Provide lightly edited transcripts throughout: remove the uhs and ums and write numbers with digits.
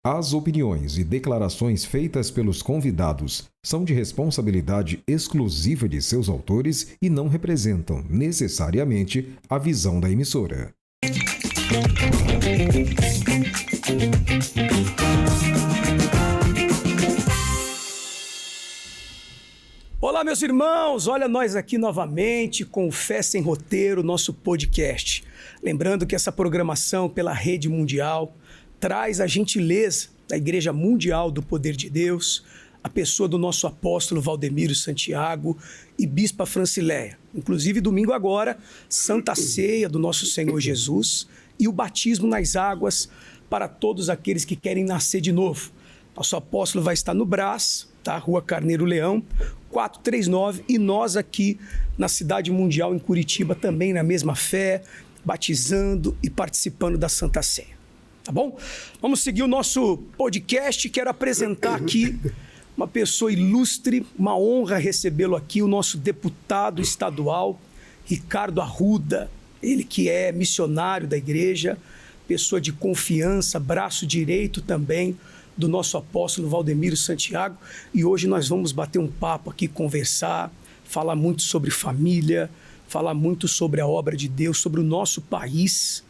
As opiniões e declarações feitas pelos convidados são de responsabilidade exclusiva de seus autores e não representam, necessariamente, a visão da emissora. Olá, meus irmãos! Olha nós aqui novamente com o Fé Sem Roteiro, nosso podcast. Lembrando que essa programação pela Rede Mundial traz a gentileza da Igreja Mundial do Poder de Deus, a pessoa do nosso apóstolo Valdemiro Santiago e Bispa Francileia. Inclusive, domingo agora, Santa Ceia do nosso Senhor Jesus e o batismo nas águas para todos aqueles que querem nascer de novo. Nosso apóstolo vai estar no Brás, tá? Rua Carneiro Leão, 439, e nós aqui na Cidade Mundial, em Curitiba, também na mesma fé, batizando e participando da Santa Ceia. Tá bom? Vamos seguir o nosso podcast. Quero apresentar aqui uma pessoa ilustre, uma honra recebê-lo aqui, o nosso deputado estadual, Ricardo Arruda, ele que é missionário da igreja, pessoa de confiança, braço direito também do nosso apóstolo Valdemiro Santiago. E hoje nós vamos bater um papo aqui, conversar, falar muito sobre família, falar muito sobre a obra de Deus, sobre o nosso país,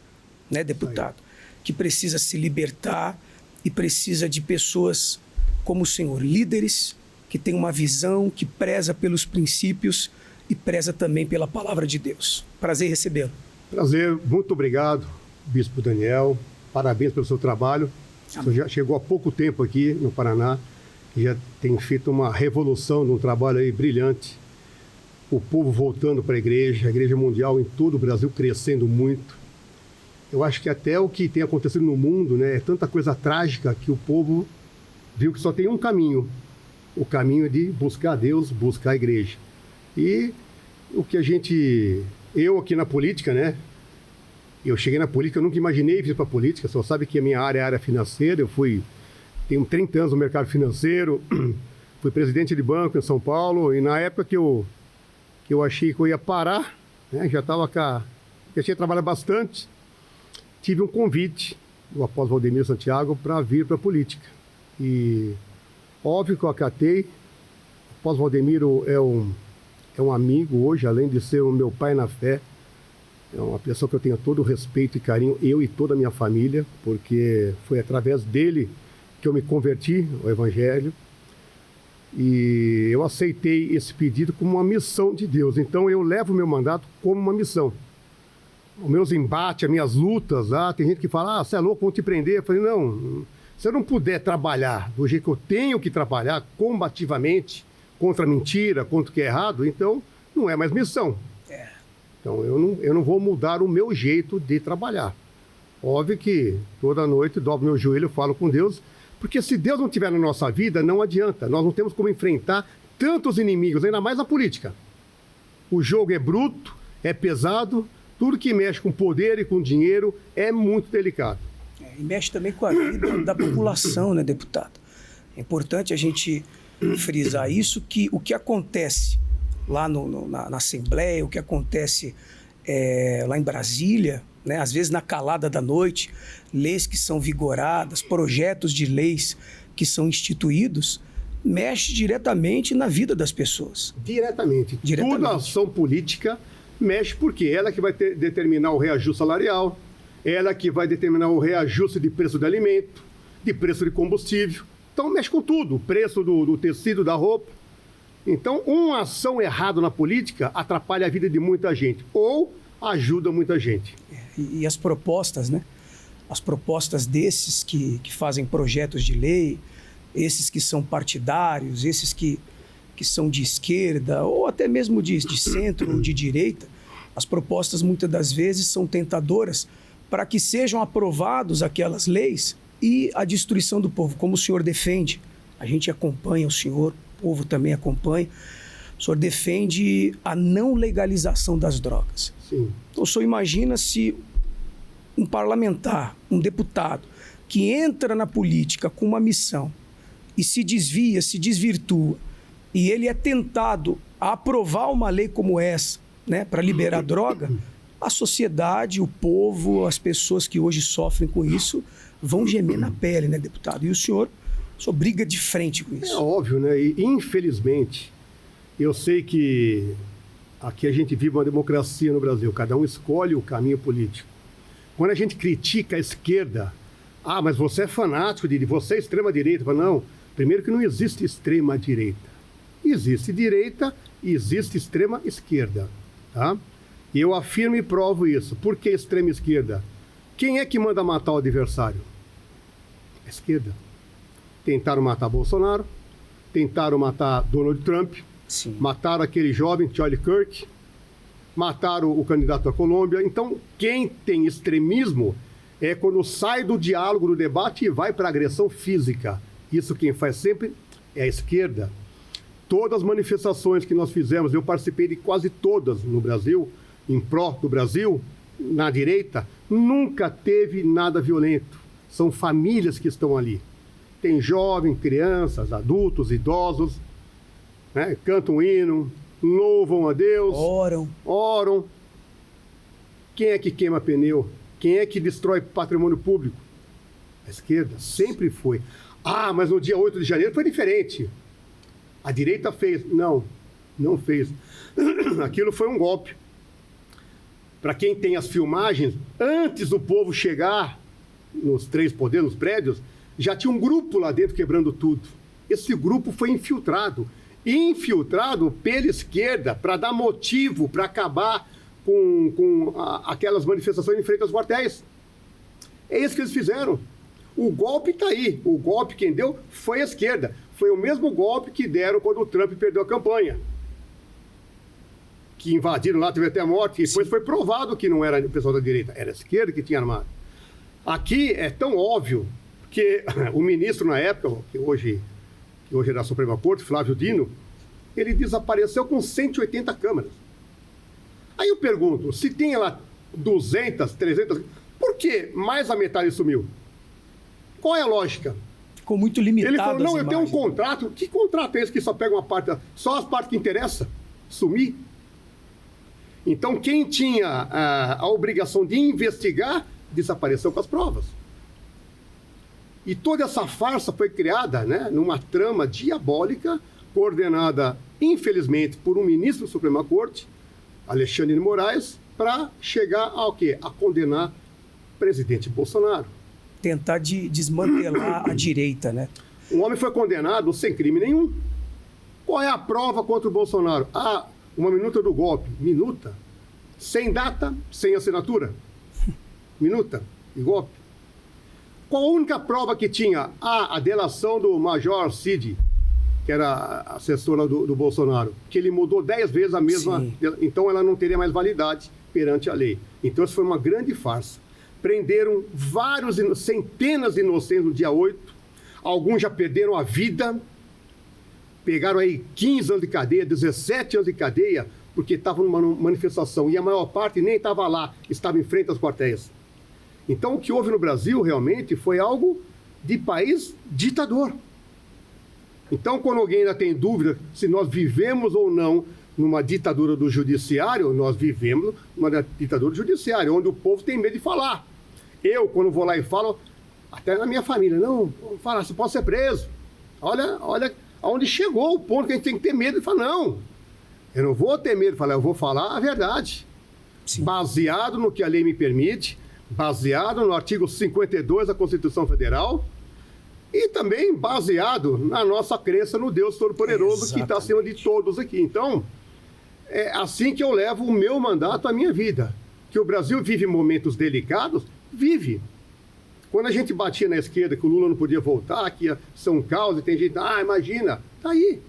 né, deputado? Que precisa se libertar e precisa de pessoas como o Senhor, líderes que têm uma visão, que preza pelos princípios e preza também pela palavra de Deus. Prazer em recebê-lo. Prazer, muito obrigado, Bispo Daniel. Parabéns pelo seu trabalho. Você já chegou há pouco tempo aqui no Paraná e já tem feito uma revolução, um trabalho aí brilhante. O povo voltando para a Igreja Mundial em todo o Brasil crescendo muito. Eu acho que até o que tem acontecido no mundo, né, é tanta coisa trágica que o povo viu que só tem um caminho. O caminho é de buscar Deus, buscar a igreja. E o que eu aqui na política, né? Eu cheguei na política, eu nunca imaginei vir para a política, só sabe que a minha área é a área financeira. Tenho 30 anos no mercado financeiro, fui presidente de banco em São Paulo, e na época que eu achei que eu ia parar, né, já tinha trabalhado bastante, tive um convite do apóstolo Valdemiro Santiago para vir para a política. E óbvio que eu acatei. O apóstolo Valdemiro é um amigo hoje, além de ser o meu pai na fé. É uma pessoa que eu tenho todo o respeito e carinho, eu e toda a minha família, porque foi através dele que eu me converti ao Evangelho. E eu aceitei esse pedido como uma missão de Deus. Então eu levo o meu mandato como uma missão. Os meus embates, as minhas lutas, tem gente que fala, você é louco, vão te prender. Eu falei, não, se eu não puder trabalhar do jeito que eu tenho que trabalhar, combativamente, contra a mentira, contra o que é errado, então não é mais missão. Então eu não vou mudar o meu jeito de trabalhar. Óbvio que toda noite dobro meu joelho, falo com Deus, porque se Deus não estiver na nossa vida, não adianta. Nós não temos como enfrentar tantos inimigos, ainda mais na política. O jogo é bruto, é pesado, tudo que mexe com poder e com dinheiro é muito delicado. E mexe também com a vida da população, né, deputado? É importante a gente frisar isso, que o que acontece lá na Assembleia, o que acontece lá em Brasília, né, às vezes na calada da noite, leis que são vigoradas, projetos de leis que são instituídos, mexe diretamente na vida das pessoas. Diretamente. Toda ação política mexe porque ela que vai determinar o reajuste salarial, ela que vai determinar o reajuste de preço de alimento, de preço de combustível. Então mexe com tudo, o preço do tecido, da roupa. Então uma ação errada na política atrapalha a vida de muita gente ou ajuda muita gente. E as propostas, né? As propostas desses que fazem projetos de lei, esses que são partidários, esses que são de esquerda ou até mesmo de centro ou de direita, as propostas muitas das vezes são tentadoras para que sejam aprovados aquelas leis e a destruição do povo, como o senhor defende. A gente acompanha o senhor, o povo também acompanha. O senhor defende a não legalização das drogas. Sim. Então o senhor imagina se um parlamentar, um deputado, que entra na política com uma missão e se desvia, se desvirtua, e ele é tentado a aprovar uma lei como essa, né, para liberar droga, a sociedade, o povo, as pessoas que hoje sofrem com isso vão gemer na pele, né, deputado? E o senhor briga de frente com isso. É óbvio, né? E infelizmente, eu sei que aqui a gente vive uma democracia no Brasil, cada um escolhe o caminho político. Quando a gente critica a esquerda, mas você é fanático, você é extrema-direita. Não, primeiro que não existe extrema-direita. Existe direita e existe extrema-esquerda, tá? E eu afirmo e provo isso. Por que extrema-esquerda? Quem é que manda matar o adversário? A esquerda. Tentaram matar Bolsonaro, tentaram matar Donald Trump, Sim. Mataram aquele jovem, Charlie Kirk, mataram o candidato à Colômbia. Então, quem tem extremismo é quando sai do diálogo, do debate e vai para a agressão física. Isso quem faz sempre é a esquerda. Todas as manifestações que nós fizemos, eu participei de quase todas no Brasil, em pró do Brasil, na direita, nunca teve nada violento. São famílias que estão ali. Tem jovens, crianças, adultos, idosos, né? Cantam um hino, louvam a Deus, oram. Quem é que queima pneu? Quem é que destrói patrimônio público? A esquerda sempre foi. Mas no dia 8 de janeiro foi diferente. A direita fez. Não fez. Aquilo foi um golpe. Para quem tem as filmagens, antes do povo chegar nos 3 poderes, nos prédios, já tinha um grupo lá dentro quebrando tudo. Esse grupo foi infiltrado pela esquerda para dar motivo para acabar com aquelas manifestações em frente aos quartéis. É isso que eles fizeram. O golpe está aí. O golpe quem deu foi a esquerda. Foi o mesmo golpe que deram quando o Trump perdeu a campanha. Que invadiram lá, teve até morte. E depois foi provado que não era o pessoal da direita, era a esquerda que tinha armado. Aqui é tão óbvio que o ministro na época, que hoje é da Suprema Corte, Flávio Dino, ele desapareceu com 180 câmeras. Aí eu pergunto, se tem lá 200, 300, por que mais da metade sumiu? Qual é a lógica? Ficou muito limitado. Ele falou, eu tenho um contrato. Que contrato é esse que só pega uma parte, só as partes que interessam? Sumir? Então, quem tinha a obrigação de investigar, desapareceu com as provas. E toda essa farsa foi criada, né, numa trama diabólica, coordenada, infelizmente, por um ministro da Suprema Corte, Alexandre de Moraes, para chegar ao quê? A condenar o presidente Bolsonaro. Tentar desmantelar a direita, né? Um homem foi condenado sem crime nenhum. Qual é a prova contra o Bolsonaro? Uma minuta do golpe. Minuta. Sem data, sem assinatura. Minuta e golpe. Qual a única prova que tinha? A delação do Major Cid, que era assessora do Bolsonaro, que ele mudou 10 vezes a mesma... Sim. Então ela não teria mais validade perante a lei. Então isso foi uma grande farsa. Prenderam centenas de inocentes no dia 8. Alguns já perderam a vida. Pegaram aí 15 anos de cadeia, 17 anos de cadeia, porque estavam numa manifestação. E a maior parte nem estava lá, estava em frente aos quartéis. Então o que houve no Brasil realmente foi algo de país ditador. Então quando alguém ainda tem dúvida se nós vivemos ou não numa ditadura do judiciário, nós vivemos numa ditadura do judiciário, onde o povo tem medo de falar. Eu, quando vou lá e falo, até na minha família, não, fala, você pode ser preso. Olha aonde chegou o ponto que a gente tem que ter medo de falar, não, eu não vou ter medo de falar, eu vou falar a verdade. Sim. Baseado no que a lei me permite, baseado no artigo 52 da Constituição Federal e também baseado na nossa crença no Deus Todo-Poderoso, que está acima de todos aqui. Então, é assim que eu levo o meu mandato à minha vida. Que o Brasil vive momentos delicados, vive. Quando a gente batia na esquerda que o Lula não podia voltar, que ia ser um caos, e tem gente, imagina, tá aí.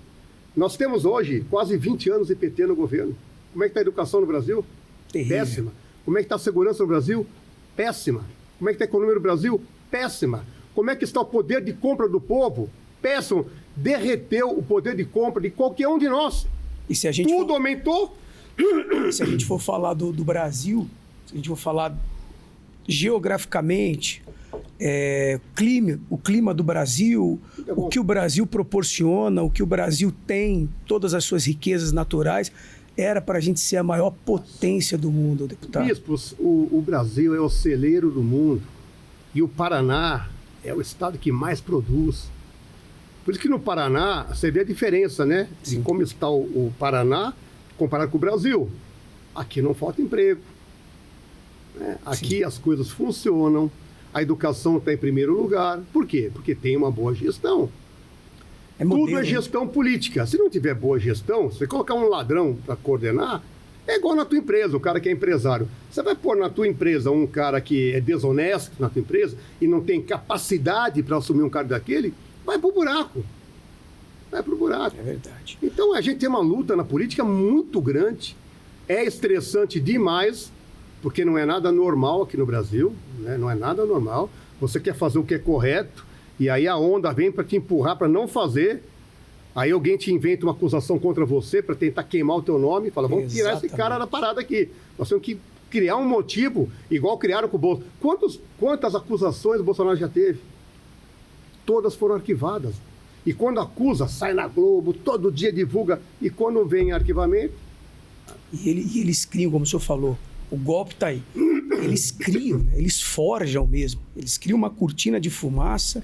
Nós temos hoje quase 20 anos de PT no governo. Como é que está a educação no Brasil? Terrível. Péssima. Como é que está a segurança no Brasil? Péssima. Como é que está a economia no Brasil? Péssima. Como é que está o poder de compra do povo? Péssimo. Derreteu o poder de compra de qualquer um de nós. E se a gente Tudo aumentou. Se a gente for falar do Brasil, se a gente for falar geograficamente, o clima do Brasil, o que o Brasil proporciona, o que o Brasil tem, todas as suas riquezas naturais, era para a gente ser a maior potência do mundo, deputado. Bispos, o Brasil é o celeiro do mundo. E o Paraná é o estado que mais produz. Por isso que no Paraná, você vê a diferença, né? De como está o Paraná comparado com o Brasil. Aqui não falta emprego. Né? Aqui as coisas funcionam, a educação está em primeiro lugar. Por quê? Porque tem uma boa gestão. Tudo é gestão política. Se não tiver boa gestão, se você colocar um ladrão para coordenar, é igual na tua empresa, o cara que é empresário. Você vai pôr na tua empresa um cara que é desonesto na tua empresa e não tem capacidade para assumir um cargo daquele, vai pro buraco. Vai pro buraco. É verdade. Então a gente tem uma luta na política muito grande. É estressante demais, porque não é nada normal aqui no Brasil, né? Não é nada normal. Você quer fazer o que é correto, e aí a onda vem para te empurrar para não fazer. Aí alguém te inventa uma acusação contra você para tentar queimar o teu nome. Fala, vamos tirar esse cara da parada aqui. Nós temos que criar um motivo, igual criaram com o Bolsonaro. Quantas acusações o Bolsonaro já teve? Todas foram arquivadas. E quando acusa, sai na Globo, todo dia divulga. E quando vem arquivamento... E eles criam, como o senhor falou, o golpe está aí. Eles criam, né? Eles forjam mesmo. Eles criam uma cortina de fumaça.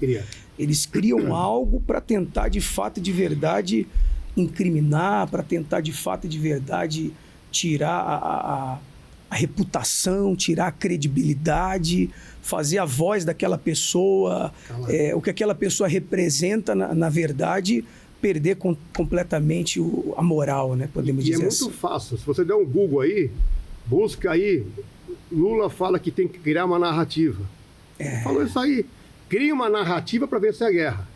Eles criam algo para tentar, de fato e de verdade, incriminar, para tentar, de fato e de verdade, tirar a reputação, tirar a credibilidade, fazer a voz daquela pessoa, o que aquela pessoa representa, na verdade, perder completamente a moral, né? Podemos dizer assim. E é muito fácil. Se você der um Google aí, busca aí, Lula fala que tem que criar uma narrativa. Falou isso aí. Cria uma narrativa para vencer a guerra.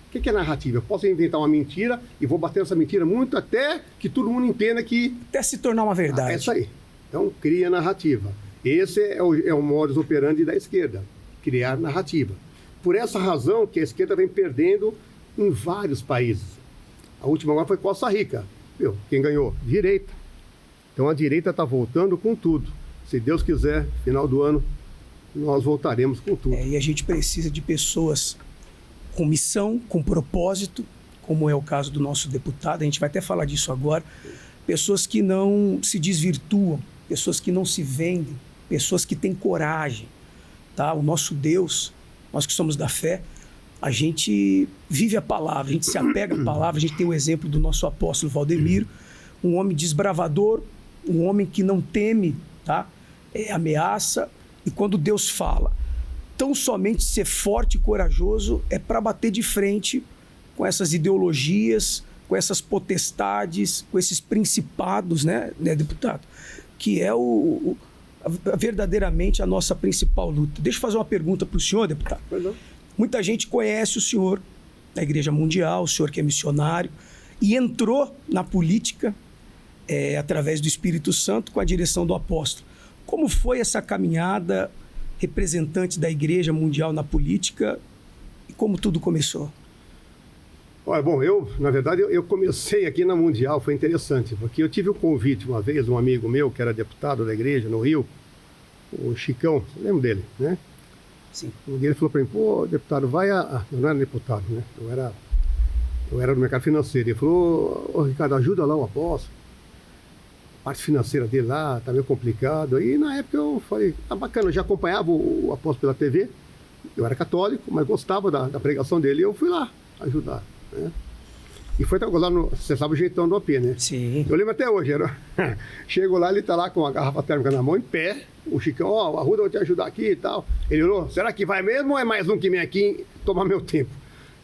O que é narrativa? Eu posso inventar uma mentira e vou bater essa mentira muito até que todo mundo entenda que... Até se tornar uma verdade. É isso aí. Então, cria narrativa. Esse é o modus operandi da esquerda. Criar narrativa. Por essa razão que a esquerda vem perdendo em vários países. A última agora foi Costa Rica. Viu? Quem ganhou? Direita. Então, a direita está voltando com tudo. Se Deus quiser, final do ano, nós voltaremos com tudo. E a gente precisa de pessoas com missão, com propósito, como é o caso do nosso deputado, a gente vai até falar disso agora, pessoas que não se desvirtuam, pessoas que não se vendem, pessoas que têm coragem. Tá? O nosso Deus, nós que somos da fé, a gente vive a palavra, a gente se apega à palavra, a gente tem o exemplo do nosso apóstolo Valdemiro, um homem desbravador, um homem que não teme, tá? Ameaça, e quando Deus fala, tão somente ser forte e corajoso é para bater de frente com essas ideologias, com essas potestades, com esses principados, né deputado? Que é verdadeiramente a nossa principal luta. Deixa eu fazer uma pergunta para o senhor, deputado. Muita gente conhece o senhor da Igreja Mundial, o senhor que é missionário, e entrou na política através do Espírito Santo com a direção do apóstolo. Como foi essa caminhada representante da Igreja Mundial na política e como tudo começou? Olha, bom, na verdade, eu comecei aqui na Mundial, foi interessante, porque eu tive um convite uma vez, um amigo meu, que era deputado da igreja no Rio, o Chicão, você lembra dele, né? Sim. Ele falou para mim, pô, deputado, eu não era deputado, né? Eu era do mercado financeiro. Ele falou, ô Ricardo, ajuda lá o apóstolo. A parte financeira dele lá tá meio complicado. Aí na época eu falei, bacana, eu já acompanhava o apóstolo pela TV. Eu era católico, mas gostava da pregação dele. E eu fui lá ajudar, né? E foi lá você sabe o jeitão do AP, né? Sim. Eu lembro até hoje. Chego lá, ele tá lá com a garrafa térmica na mão, em pé. O Chicão, Arruda, eu vou te ajudar aqui e tal. Ele falou, será que vai mesmo ou é mais um que vem aqui tomar meu tempo?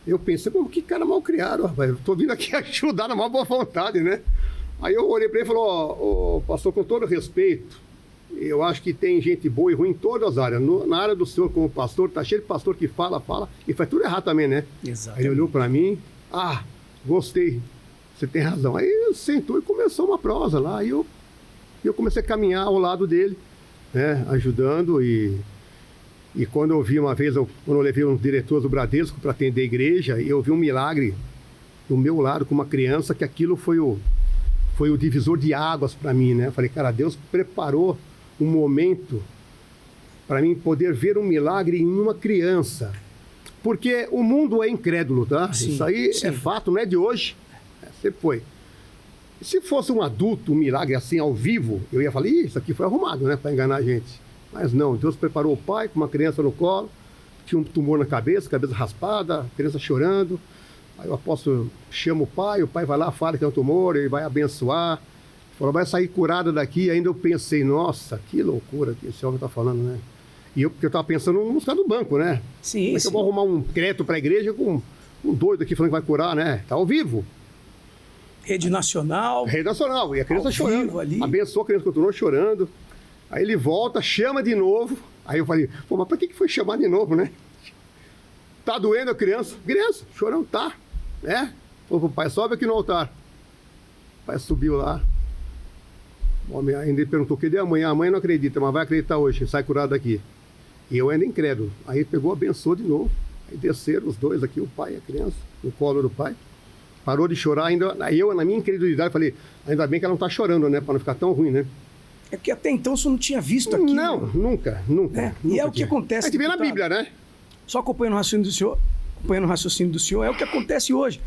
Eu pensei, pô, que cara mal criado, rapaz. Eu tô vindo aqui ajudar na maior boa vontade, né? Aí eu olhei para ele e falei, pastor, com todo respeito, eu acho que tem gente boa e ruim em todas as áreas. Na área do senhor como pastor, tá cheio de pastor que fala, e faz tudo errado também, né? Exatamente. Aí ele olhou para mim, gostei, você tem razão. Aí sentou e começou uma prosa lá, e eu comecei a caminhar ao lado dele, né, ajudando, e quando eu vi uma vez, quando eu levei um diretor do Bradesco para atender a igreja, e eu vi um milagre do meu lado com uma criança, que aquilo foi o divisor de águas para mim, né? Eu falei, cara, Deus preparou um momento para mim poder ver um milagre em uma criança. Porque o mundo é incrédulo, tá? Sim, isso aí sim. É fato, não é de hoje. Sempre foi. Se fosse um adulto, um milagre assim, ao vivo, eu ia falar, isso aqui foi arrumado, né? Para enganar a gente. Mas não, Deus preparou o pai com uma criança no colo, tinha um tumor na cabeça raspada, a criança chorando. Aí o apóstolo chama o pai vai lá, fala que é um tumor, ele vai abençoar. Falou, vai sair curada daqui. Ainda eu pensei, nossa, que loucura que esse homem está falando, né? Porque eu estava pensando no buscar do banco, né? Sim, como é que eu vou arrumar um crédito para a igreja com um doido aqui falando que vai curar, né? Tá ao vivo. Rede Nacional. E a criança chorando. Ali. Abençoou, a criança continuou chorando. Aí ele volta, chama de novo. Aí eu falei, pô, mas por que foi chamar de novo, né? Tá doendo a criança? Criança, chorando, tá. Falou pro pai, sobe aqui no altar. O pai subiu lá. O homem ainda perguntou, cadê a mãe? A mãe não acredita, mas vai acreditar hoje, sai curado daqui. E eu ainda incrédulo. Aí pegou, abençoou de novo. Aí desceram os dois aqui, o pai e a criança, no colo do pai. Parou de chorar, aí eu, na minha incredulidade, falei, ainda bem que ela não tá chorando, né? Para não ficar tão ruim, né? É porque até então você não tinha visto aquilo. Não, nunca. E é o que acontece. A gente vê na Bíblia, né? Só acompanhando o raciocínio do senhor, é o que acontece hoje.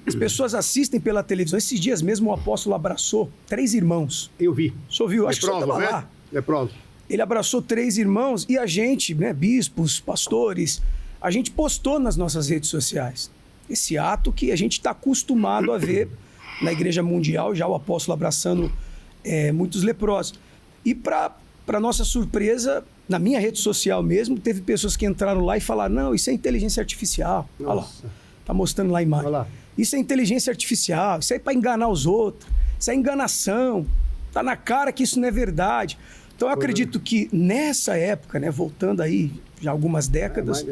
As pessoas assistem pela televisão. Esses dias mesmo o apóstolo abraçou 3 irmãos. Eu vi. O senhor viu? Acho que o senhor estava lá. Leproso. Ele abraçou 3 irmãos e a gente, né, bispos, pastores, a gente postou nas nossas redes sociais. Esse ato que a gente está acostumado a ver na Igreja Mundial, já o apóstolo abraçando muitos leprosos. E para nossa surpresa, na minha rede social mesmo, teve pessoas que entraram lá e falaram, não, isso é inteligência artificial. Nossa. Olha lá, tá mostrando lá a imagem. Olha lá. Isso é inteligência artificial, isso é para enganar os outros, isso é enganação, tá na cara que isso não é verdade. Então eu acredito que nessa época, né, voltando aí já algumas décadas,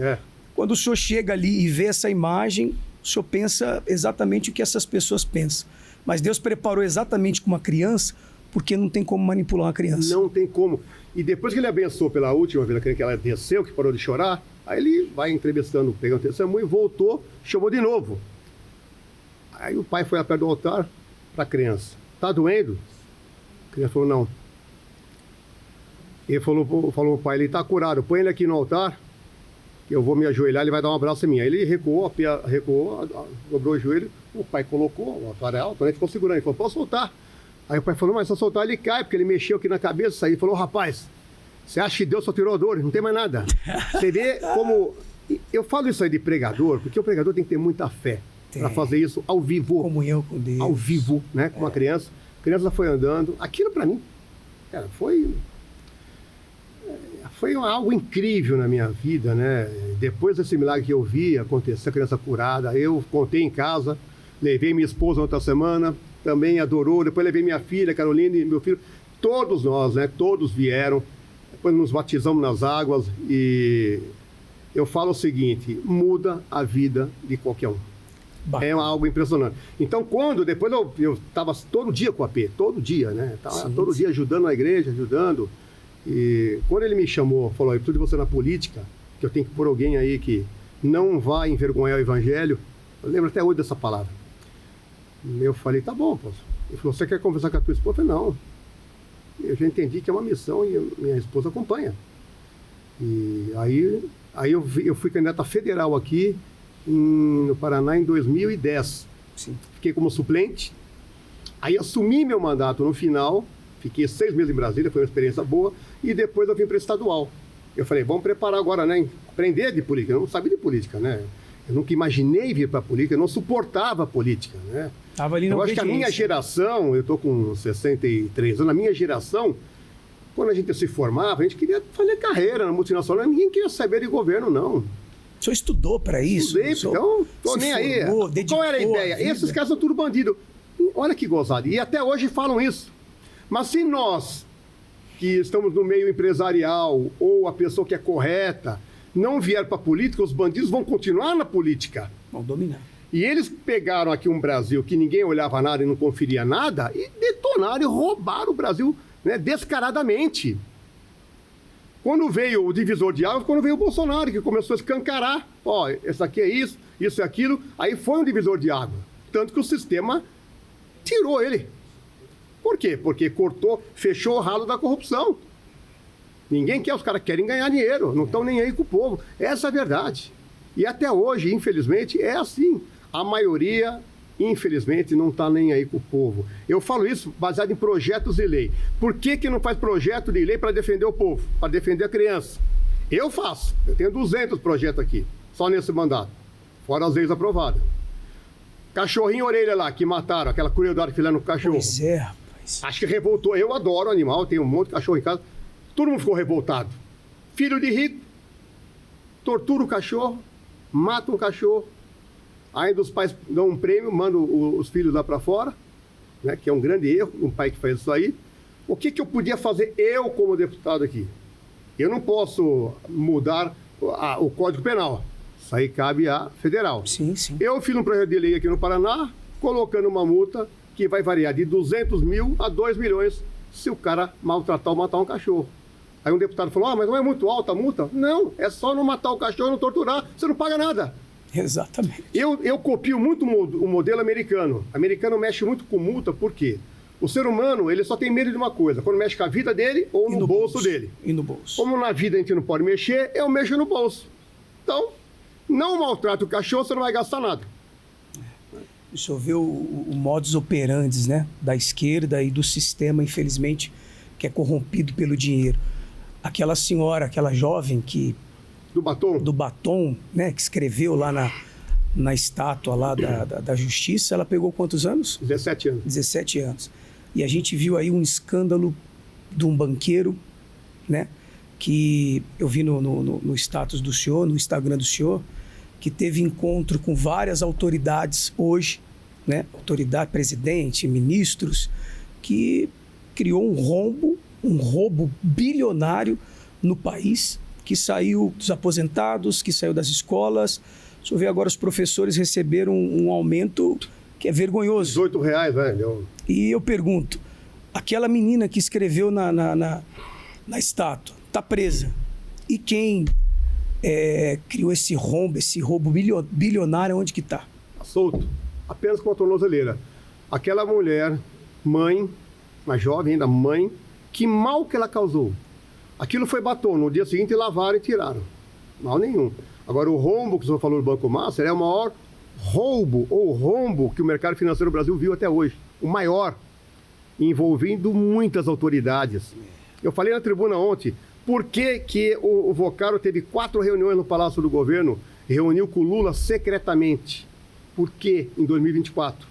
quando o senhor chega ali e vê essa imagem, o senhor pensa exatamente o que essas pessoas pensam. Mas Deus preparou exatamente com uma criança, porque não tem como manipular uma criança. Não tem como. E depois que ele abençoou pela última vez, que ela desceu, que parou de chorar, aí ele vai entrevistando, pegando testemunho, voltou, chamou de novo. Aí o pai foi lá perto do altar para a criança. Tá doendo? A criança falou, não. Ele falou ao pai, ele tá curado, põe ele aqui no altar, que eu vou me ajoelhar, ele vai dar um abraço em mim. Aí ele recuou, dobrou o joelho, o pai colocou, o altar é alto, né? Ficou segurando, ele falou, posso soltar? Aí o pai falou, mas se eu soltar ele cai, porque ele mexeu aqui na cabeça. Aí ele falou, rapaz, você acha que Deus só tirou a dor? Não tem mais nada. Você vê como... Eu falo isso aí de pregador, porque o pregador tem que ter muita fé para fazer isso ao vivo. Comunhão com Deus. Ao vivo, né? Com uma criança. A criança foi andando. Aquilo para mim, cara, foi algo incrível na minha vida, né? Depois desse milagre que eu vi acontecer, a criança curada, eu contei em casa, levei minha esposa outra semana, também adorou, depois levei minha filha, Carolina, e meu filho, todos nós, né? Todos vieram, depois nos batizamos nas águas e eu falo o seguinte, muda a vida de qualquer um. Bacana. É algo impressionante. Então, depois eu estava todo dia com a AP, todo dia, né? Tava todo dia ajudando a igreja, ajudando. E quando ele me chamou, falou, eu preciso de você na política, que eu tenho que pôr alguém aí que não vai envergonhar o evangelho. Eu lembro até hoje dessa palavra. Eu falei, tá bom, posso. Ele falou, você quer conversar com a tua esposa? Eu falei, não. Eu já entendi que é uma missão e minha esposa acompanha. E aí eu fui candidato a federal aqui no Paraná em 2010. Sim. Fiquei como suplente. Aí assumi meu mandato no final. Fiquei 6 meses em Brasília, foi uma experiência boa. E depois eu vim para o estadual. Eu falei, vamos preparar agora, né? Aprender de política. Eu não sabia de política, né? Eu nunca imaginei vir para a política, eu não suportava a política, né? Tava ali na eu acho que a minha geração, eu estou com 63 anos, a minha geração, quando a gente se formava, a gente queria fazer carreira na multinacional, ninguém queria saber de governo, não. O senhor estudou para isso? Estudei, então, tô nem aí. Qual era a ideia? Esses caras são tudo bandido. Olha que gozado. E até hoje falam isso. Mas se nós, que estamos no meio empresarial, ou a pessoa que é correta, não vier para a política, os bandidos vão continuar na política. Vão dominar. E eles pegaram aqui um Brasil que ninguém olhava nada e não conferia nada, e detonaram e roubaram o Brasil, né, descaradamente. Quando veio o divisor de águas, quando veio o Bolsonaro, que começou a escancarar, ó, esse aqui é isso é aquilo, aí foi um divisor de água. Tanto que o sistema tirou ele. Por quê? Porque fechou o ralo da corrupção. Ninguém quer, os caras querem ganhar dinheiro, não estão nem aí com o povo. Essa é a verdade. E até hoje, infelizmente, é assim. A maioria, infelizmente, não está nem aí com o povo. Eu falo isso baseado em projetos de lei. Por que não faz projeto de lei para defender o povo, para defender a criança? Eu faço. Eu tenho 200 projetos aqui, só nesse mandato. Fora as leis aprovadas. Cachorrinho orelha lá, que mataram, aquela crueldade que fizeram no cachorro. Pois é, rapaz. Acho que revoltou. Eu adoro animal, tenho um monte de cachorro em casa. Todo mundo ficou revoltado. Filho de rico, tortura o cachorro, mata o cachorro. Ainda os pais dão um prêmio, mandam os filhos lá para fora, né, que é um grande erro, um pai que faz isso aí. O que eu podia fazer eu como deputado aqui? Eu não posso mudar o Código Penal. Isso aí cabe à federal. Sim, sim. Eu fiz um projeto de lei aqui no Paraná, colocando uma multa que vai variar de 200 mil a 2 milhões se o cara maltratar ou matar um cachorro. Aí um deputado falou, mas não é muito alta a multa? Não, é só não matar o cachorro e não torturar, você não paga nada. Exatamente. Eu copio muito o modelo americano. O americano mexe muito com multa, por quê? O ser humano, ele só tem medo de uma coisa, quando mexe com a vida dele ou no bolso dele. E no bolso. Como na vida a gente não pode mexer, eu mexo no bolso. Então, não maltrata o cachorro, você não vai gastar nada. O senhor vê o modus operandi, né, da esquerda e do sistema, infelizmente, que é corrompido pelo dinheiro. Aquela senhora, aquela jovem que... Do batom, né, que escreveu lá na estátua lá da justiça, ela pegou quantos anos? 17 anos. 17 anos. E a gente viu aí um escândalo de um banqueiro, né, que eu vi no status do senhor, no Instagram do senhor, que teve encontro com várias autoridades hoje, né, autoridade, presidente, ministros, que criou um roubo bilionário no país, que saiu dos aposentados, que saiu das escolas. O senhor vê agora os professores receberam um aumento que é vergonhoso. R$18, velho. E eu pergunto, aquela menina que escreveu na estátua está presa. E quem criou esse roubo bilionário, onde que está? Está solto. Apenas com a tornozeleira. Aquela mulher, mãe, uma jovem ainda mãe, que mal que ela causou. Aquilo foi batom. No dia seguinte lavaram e tiraram. Mal nenhum. Agora o rombo que o senhor falou do Banco Master é o maior rombo que o mercado financeiro do Brasil viu até hoje. O maior, envolvendo muitas autoridades. Eu falei na tribuna ontem, por que o Vocaro teve 4 reuniões no Palácio do Governo, reuniu com o Lula secretamente? Por que em 2024?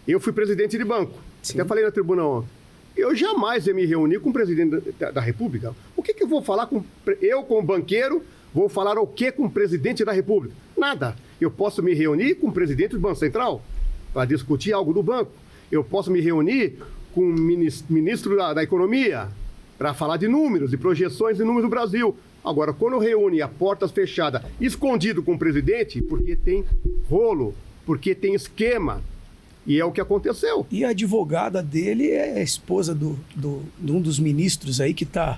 Eu fui presidente de banco. Sim. Até falei na tribuna ontem. Eu jamais ia me reunir com o presidente da República. O que eu vou falar com... Eu, como banqueiro, vou falar o que com o presidente da República? Nada. Eu posso me reunir com o presidente do Banco Central para discutir algo do banco. Eu posso me reunir com o ministro da Economia para falar de números, de projeções de números do Brasil. Agora, quando reúne a portas fechadas, escondido com o presidente, porque tem rolo, porque tem esquema. E é o que aconteceu. E a advogada dele é a esposa de um dos ministros aí que está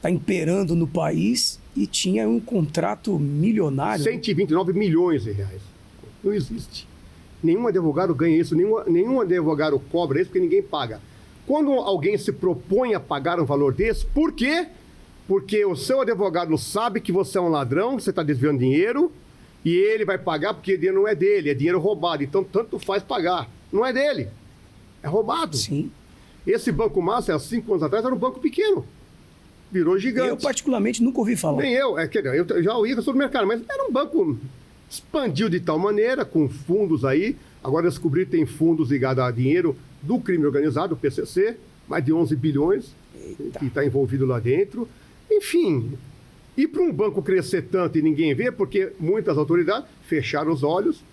imperando no país e tinha um contrato milionário. 129 milhões de reais. Não existe. Nenhum advogado ganha isso, nenhum advogado cobra isso, porque ninguém paga. Quando alguém se propõe a pagar um valor desse, por quê? Porque o seu advogado sabe que você é um ladrão, que você está desviando dinheiro, e ele vai pagar porque o dinheiro não é dele, é dinheiro roubado. Então, tanto faz pagar. Não é dele. É roubado. Sim. Esse Banco Master, há 5 anos atrás, era um banco pequeno. Virou gigante. Eu, particularmente, nunca ouvi falar. Nem eu. Eu já ouvi sobre o mercado, mas era um banco... Expandiu de tal maneira, com fundos aí. Agora descobri que tem fundos ligados a dinheiro do crime organizado, o PCC. Mais de 11 bilhões. Eita. Que está envolvido lá dentro. Enfim... E para um banco crescer tanto e ninguém vê, porque muitas autoridades fecharam os olhos.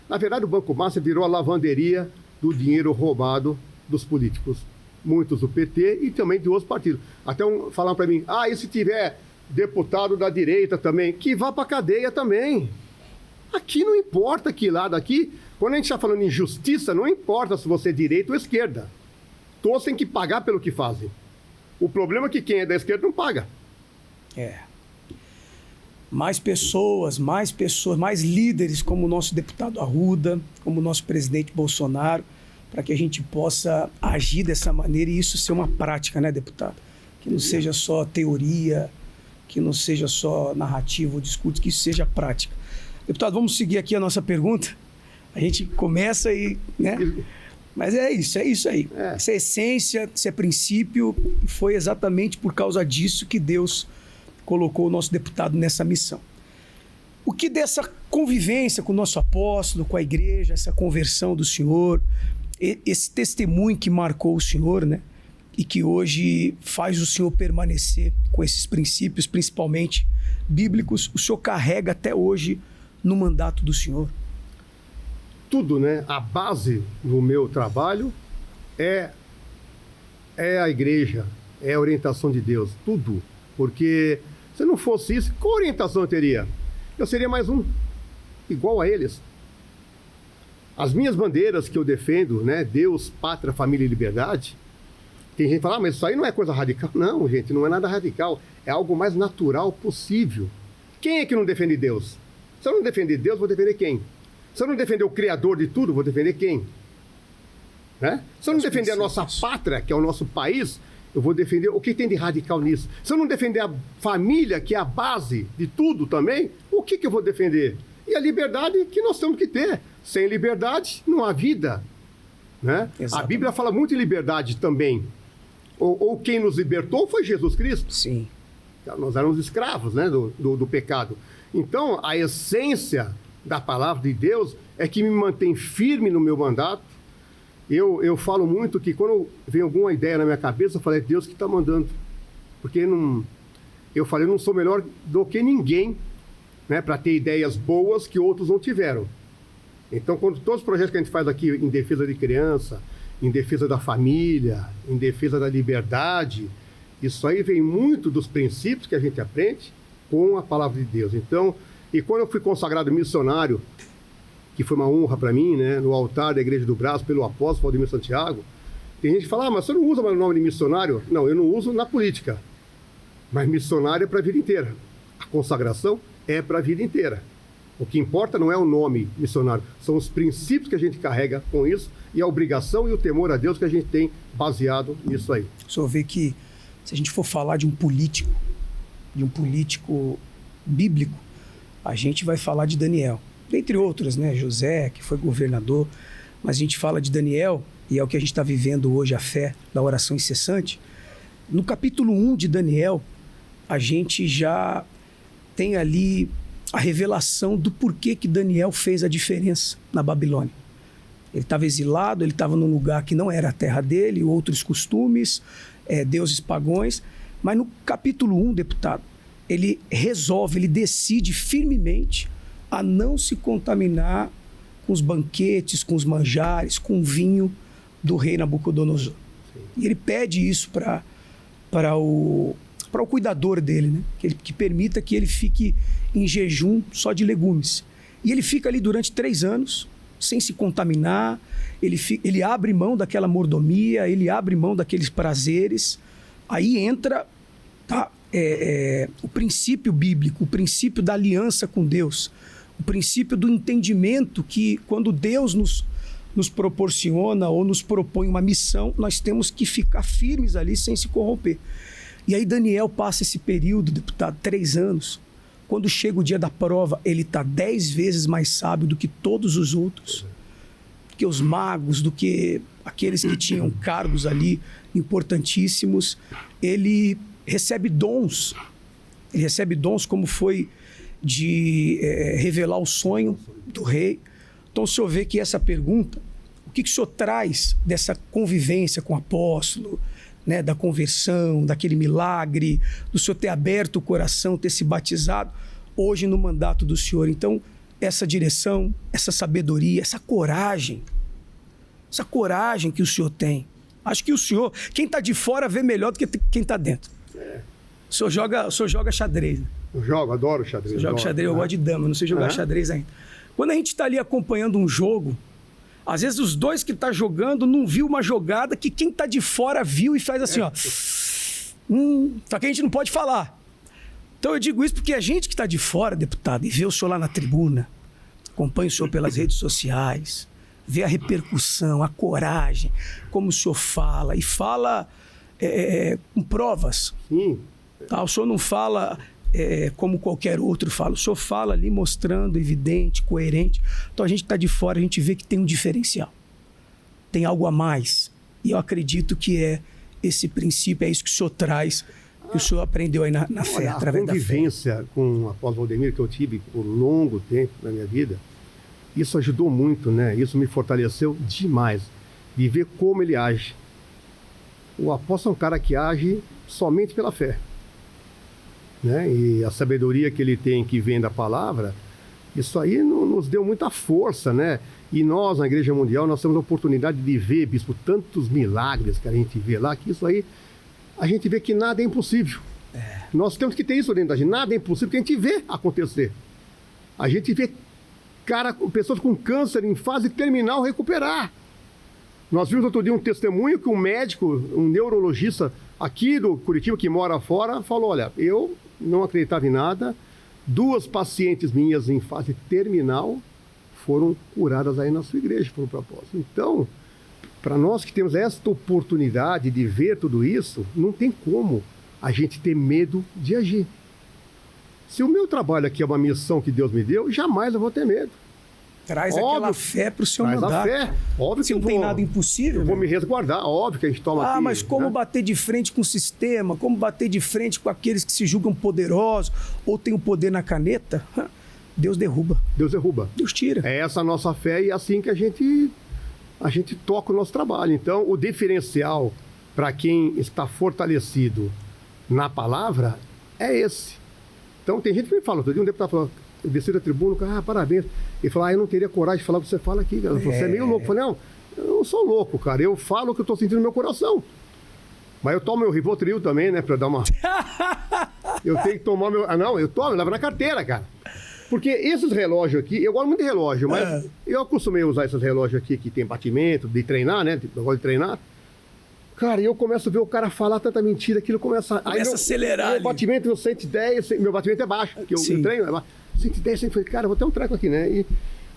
Na verdade, o Banco Master virou a lavanderia do dinheiro roubado dos políticos. Muitos do PT e também de outros partidos. Até falaram para mim, e se tiver deputado da direita também, que vá para a cadeia também. Aqui não importa que lado aqui. Quando a gente está falando em justiça, não importa se você é direita ou esquerda. Todos têm que pagar pelo que fazem. O problema é que quem é da esquerda não paga. Mais pessoas, mais líderes como o nosso deputado Arruda, como o nosso presidente Bolsonaro, para que a gente possa agir dessa maneira e isso ser uma prática, né, deputado? Que não seja só teoria, que não seja só narrativa ou discurso, que isso seja prática. Deputado, vamos seguir aqui a nossa pergunta. A gente começa e... né? Mas é isso aí. Isso é essência, isso é princípio, e foi exatamente por causa disso que Deus colocou o nosso deputado nessa missão. O que dessa convivência com o nosso apóstolo, com a igreja, essa conversão do senhor, esse testemunho que marcou o senhor, né? E que hoje faz o senhor permanecer com esses princípios, principalmente bíblicos, o senhor carrega até hoje no mandato do senhor? Tudo, né? A base do meu trabalho é a igreja, é a orientação de Deus, tudo. Porque se não fosse isso, qual orientação eu teria? Eu seria mais um, igual a eles. As minhas bandeiras que eu defendo, né? Deus, pátria, família e liberdade. Tem gente que fala, mas isso aí não é coisa radical. Não, gente, não é nada radical. É algo mais natural possível. Quem é que não defende Deus? Se eu não defender Deus, vou defender quem? Se eu não defender o Criador de tudo, vou defender quem? Né? Se eu não defender a nossa pátria, que é o nosso país, eu vou defender o que tem de radical nisso. Se eu não defender a família, que é a base de tudo também, o que eu vou defender? E a liberdade que nós temos que ter. Sem liberdade, não há vida. Né? A Bíblia fala muito em liberdade também. Ou quem nos libertou foi Jesus Cristo. Sim. Nós éramos escravos, né, do pecado. Então, a essência da palavra de Deus é que me mantém firme no meu mandato. Eu falo muito que quando vem alguma ideia na minha cabeça, eu falo, é Deus que está mandando. Porque eu falei, eu não sou melhor do que ninguém, né, para ter ideias boas que outros não tiveram. Então, quando todos os projetos que a gente faz aqui em defesa de criança, em defesa da família, em defesa da liberdade, isso aí vem muito dos princípios que a gente aprende com a palavra de Deus. Então, e quando eu fui consagrado missionário, que foi uma honra para mim, né, no altar da Igreja do Braço, pelo apóstolo Valdemir Santiago, tem gente que fala, mas você não usa mais o nome de missionário? Não, eu não uso na política, mas missionário é para a vida inteira. A consagração é para a vida inteira. O que importa não é o nome missionário, são os princípios que a gente carrega com isso e a obrigação e o temor a Deus que a gente tem baseado nisso aí. O senhor vê que, se a gente for falar de um político bíblico, a gente vai falar de Daniel. Dentre outros, né? José, que foi governador, mas a gente fala de Daniel, e é o que a gente está vivendo hoje, a fé da oração incessante. No capítulo 1 de Daniel, a gente já tem ali a revelação do porquê que Daniel fez a diferença na Babilônia. Ele estava exilado, ele estava num lugar que não era a terra dele, outros costumes, deuses pagões, mas no capítulo 1, deputado, ele decide firmemente a não se contaminar com os banquetes, com os manjares, com o vinho do rei Nabucodonosor. Sim. E ele pede isso para o cuidador dele, né? Que permita que ele fique em jejum só de legumes. E ele fica ali durante 3 anos, sem se contaminar, ele abre mão daquela mordomia, ele abre mão daqueles prazeres. Aí entra o princípio bíblico, o princípio da aliança com Deus, o princípio do entendimento que quando Deus nos proporciona ou nos propõe uma missão, nós temos que ficar firmes ali sem se corromper. E aí Daniel passa esse período, deputado, 3 anos. Quando chega o dia da prova, ele está 10 vezes mais sábio do que todos os outros, do que os magos, do que aqueles que tinham cargos ali importantíssimos. Ele recebe dons. Ele recebe dons como foi de revelar o sonho do rei. Então o senhor vê que essa pergunta, o que o senhor traz dessa convivência com o apóstolo, né, da conversão, daquele milagre, do senhor ter aberto o coração, ter se batizado, hoje no mandato do senhor. Então, essa direção, essa sabedoria, essa coragem que o senhor tem. Acho que o senhor, quem está de fora vê melhor do que quem está dentro. O senhor joga xadrez. Né? Eu jogo, adoro xadrez. Eu jogo xadrez, eu gosto de dama, não sei jogar xadrez ainda. Quando a gente está ali acompanhando um jogo, às vezes os dois que estão jogando não viu uma jogada que quem está de fora viu e faz assim, ó. Só que a gente não pode falar. Então eu digo isso porque a gente que está de fora, deputado, e vê o senhor lá na tribuna, acompanha o senhor pelas redes sociais, vê a repercussão, a coragem, como o senhor fala, e fala com provas. Sim. Tá? O senhor não fala como qualquer outro fala. O senhor fala ali mostrando evidente, coerente. Então a gente está de fora, a gente vê que tem um diferencial. Tem algo a mais. E eu acredito que é esse princípio, é isso que o senhor traz que o senhor aprendeu aí na fé, através da fé? A convivência com o apóstolo Valdemiro que eu tive por longo tempo na minha vida, isso ajudou muito, né? Isso me fortaleceu demais, de ver como ele age. O apóstolo é um cara que age somente pela fé, né? E a sabedoria que ele tem, que vem da palavra, isso aí nos deu muita força, né? E nós, na Igreja Mundial, nós temos a oportunidade de ver, bispo, tantos milagres que a gente vê lá, que isso aí, a gente vê que nada é impossível. Nós temos que ter isso dentro da gente, nada é impossível, porque a gente vê acontecer. A gente vê pessoas com câncer em fase terminal recuperar. Nós vimos outro dia um testemunho que um médico, um neurologista aqui do Curitiba, que mora fora, falou, olha, eu não acreditava em nada, 2 pacientes minhas em fase terminal foram curadas aí na sua igreja, por um propósito. Então, para nós que temos esta oportunidade de ver tudo isso, não tem como a gente ter medo de agir. Se o meu trabalho aqui é uma missão que Deus me deu, jamais eu vou ter medo. Traz aquela fé para o seu mandato. Traz a fé. Óbvio que não tem nada impossível. Eu vou me resguardar, óbvio que a gente toma aqui. Mas como bater de frente com o sistema, como bater de frente com aqueles que se julgam poderosos ou têm o poder na caneta, Deus derruba. Deus derruba. Deus tira. É essa a nossa fé e é assim que a gente toca o nosso trabalho. Então, o diferencial para quem está fortalecido na palavra é esse. Então, tem gente que me fala, outro dia um deputado falou, eu desci da tribuna, parabéns. Ele falou, eu não teria coragem de falar o que você fala aqui, cara. Você é meio louco. Eu falei, não, eu não sou louco, cara. Eu falo o que eu estou sentindo no meu coração. Mas eu tomo meu Rivotril também, né, para dar uma... Eu tenho que tomar meu... eu tomo, eu levo na carteira, cara. Porque esses relógios aqui, eu gosto muito de relógio, mas eu acostumei a usar esses relógios aqui que tem batimento, de treinar, né? Eu gosto de treinar. Cara, eu começo a ver o cara falar tanta mentira, aquilo começa a acelerar. Meu batimento no 110, meu batimento é baixo, porque eu treino, é baixo. 110, eu falei, cara, vou ter um treco aqui, né? E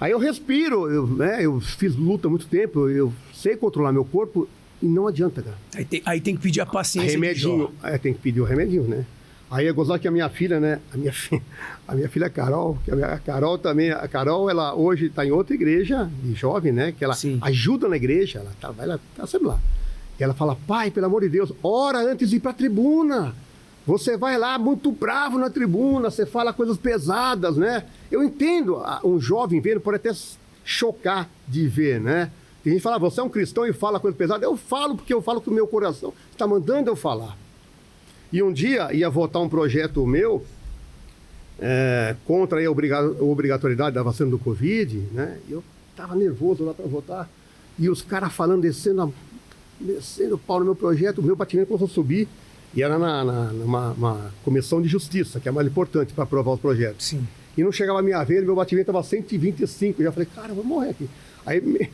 aí eu respiro, eu fiz luta há muito tempo, eu sei controlar meu corpo e não adianta, cara. Aí tem que pedir a paciência. Remedinho, tem que pedir o remedinho, né? Aí é gozar que a minha filha, né? A minha filha Carol, que a Carol também, ela hoje está em outra igreja de jovem, né? Que ela ajuda na igreja, ela tá sempre lá. E ela fala, pai, pelo amor de Deus, ora antes de ir para a tribuna. Você vai lá muito bravo na tribuna, você fala coisas pesadas, né? Eu entendo, um jovem vendo pode até chocar de ver, né? Tem gente que fala, você é um cristão e fala coisas pesadas. Eu falo porque eu falo com o meu coração está mandando eu falar. E um dia ia votar um projeto meu contra a obrigatoriedade da vacina do Covid, né? Eu estava nervoso lá para votar. E os caras falando, descendo o pau no meu projeto, o meu batimento começou a subir. E era numa comissão de justiça, que é mais importante para aprovar os projetos. Sim. E não chegava a minha vez, meu batimento estava 125. Eu já falei, cara, eu vou morrer aqui. Aí,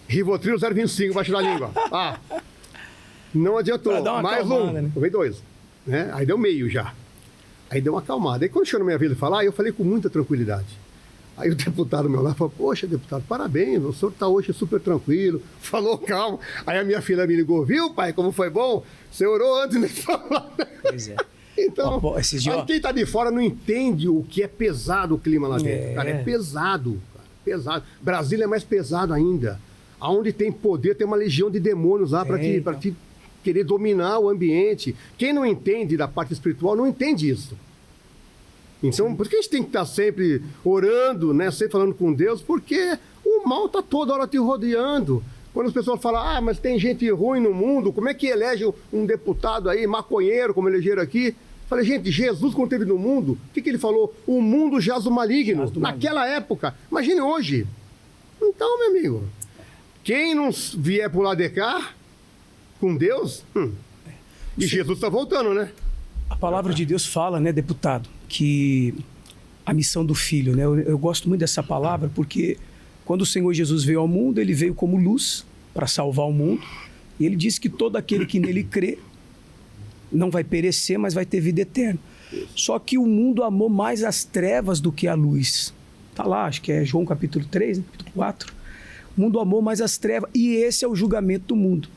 Rivotril 0,25, baixo da língua. Não adiantou. Mais um. Né? Eu veio 2. Né? Aí deu meio já. Aí deu uma acalmada. Aí quando chegou na minha vez de falar, eu falei com muita tranquilidade. Aí o deputado meu lá falou, poxa, deputado, parabéns, o senhor está hoje super tranquilo, falou calmo. Aí a minha filha me ligou, viu, pai, como foi bom? Você orou antes de falar. Pois é. Então, quem está de fora não entende o que é pesado o clima lá dentro. Cara, é pesado, cara, pesado. Brasília é mais pesado ainda. Aonde tem poder, tem uma legião de demônios lá para te querer dominar o ambiente. Quem não entende da parte espiritual não entende isso. Então, por que a gente tem que estar sempre orando, né? Sempre falando com Deus? Porque o mal está toda hora te rodeando. Quando as pessoas falam, mas tem gente ruim no mundo, como é que elege um deputado aí, maconheiro, como elegeram aqui? Falei, gente, Jesus, quando esteve no mundo, o que ele falou? O mundo jaz do maligno. Naquela época. Imagine hoje. Então, meu amigo, quem não vier pro lado de cá, com Deus, e Jesus está voltando, né? A palavra de Deus fala, né, deputado, que a missão do Filho, né? Eu gosto muito dessa palavra porque quando o Senhor Jesus veio ao mundo, ele veio como luz para salvar o mundo. E ele disse que todo aquele que nele crê não vai perecer, mas vai ter vida eterna. Só que o mundo amou mais as trevas do que a luz. Está lá, acho que é João capítulo 3, né? Capítulo 4. O mundo amou mais as trevas e esse é o julgamento do mundo.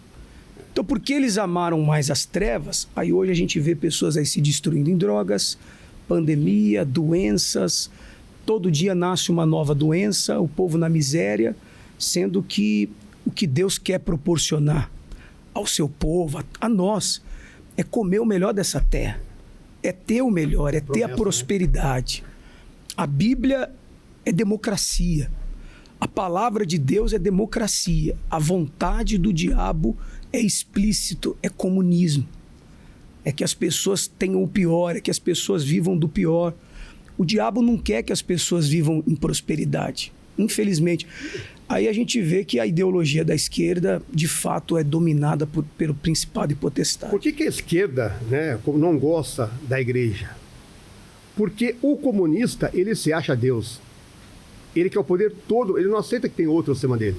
Então, porque eles amaram mais as trevas, aí hoje a gente vê pessoas aí se destruindo em drogas, pandemia, doenças, todo dia nasce uma nova doença, o povo na miséria, sendo que o que Deus quer proporcionar ao seu povo, a nós, é comer o melhor dessa terra, é ter o melhor, é ter a prosperidade. A Bíblia é democracia. A palavra de Deus é democracia. A vontade do diabo é explícito, é comunismo. É que as pessoas tenham o pior, é que as pessoas vivam do pior. O diabo não quer que as pessoas vivam em prosperidade, infelizmente. Aí a gente vê que a ideologia da esquerda, de fato, é dominada pelo principado e potestade. Por que a esquerda, né, não gosta da igreja? Porque o comunista, ele se acha Deus. Ele quer o poder todo, ele não aceita que tem outro acima dele.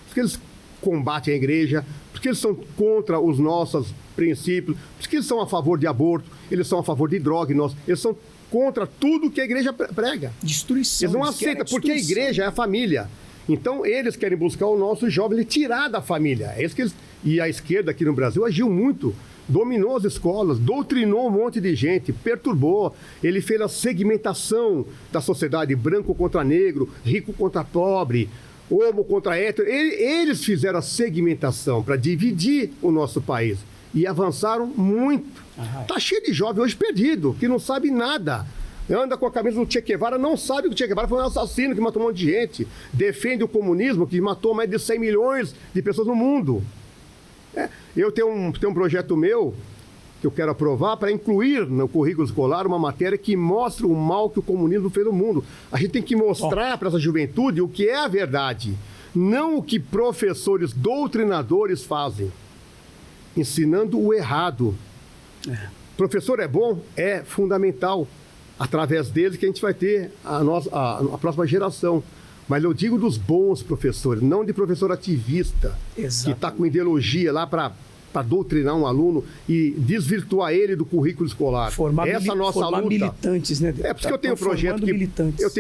Porque eles combatem a igreja, porque eles são contra os nossos princípios, porque eles são a favor de aborto, eles são a favor de droga, eles são contra tudo que a igreja prega. Destruição. Eles não aceitam, porque a igreja é a família. Então, eles querem buscar o nosso jovem e tirar da família. É isso que eles... E a esquerda aqui no Brasil agiu muito. Dominou as escolas, doutrinou um monte de gente, perturbou. Ele fez a segmentação da sociedade, branco contra negro, rico contra pobre, homo contra hétero. Eles fizeram a segmentação para dividir o nosso país. E avançaram muito. Está cheio de jovem hoje perdido, que não sabe nada. Anda com a camisa do Che Guevara, não sabe que o Che Guevara foi um assassino que matou um monte de gente. Defende o comunismo, que matou mais de 100 milhões de pessoas no mundo. Eu tenho um projeto meu, que eu quero aprovar, para incluir no currículo escolar uma matéria que mostra o mal que o comunismo fez no mundo. A gente tem que mostrar para essa juventude o que é a verdade, não o que professores doutrinadores fazem, ensinando o errado. Professor é bom? É fundamental. Através deles que a gente vai ter a próxima geração. Mas eu digo dos bons professores, não de professor ativista, Exatamente. Que está com ideologia lá para doutrinar um aluno e desvirtuar ele do currículo escolar. Essa nossa luta. Militantes, né? É por isso que eu tenho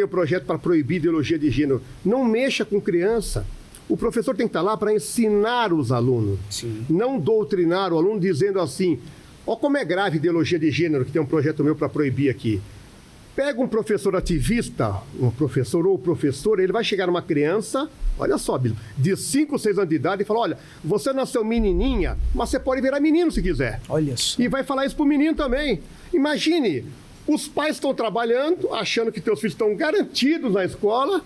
um projeto para proibir ideologia de gênero. Não mexa com criança. O professor tem que estar lá para ensinar os alunos. Sim. Não doutrinar o aluno dizendo assim, ó como é grave a ideologia de gênero, que tem um projeto meu para proibir aqui. Pega um professor ativista, um professor ou professora, ele vai chegar numa criança, olha só, Bíblia, de 5 ou 6 anos de idade e falar, olha, você nasceu menininha, mas você pode virar menino se quiser. Olha só. E vai falar isso pro menino também. Imagine, os pais estão trabalhando, achando que teus filhos estão garantidos na escola,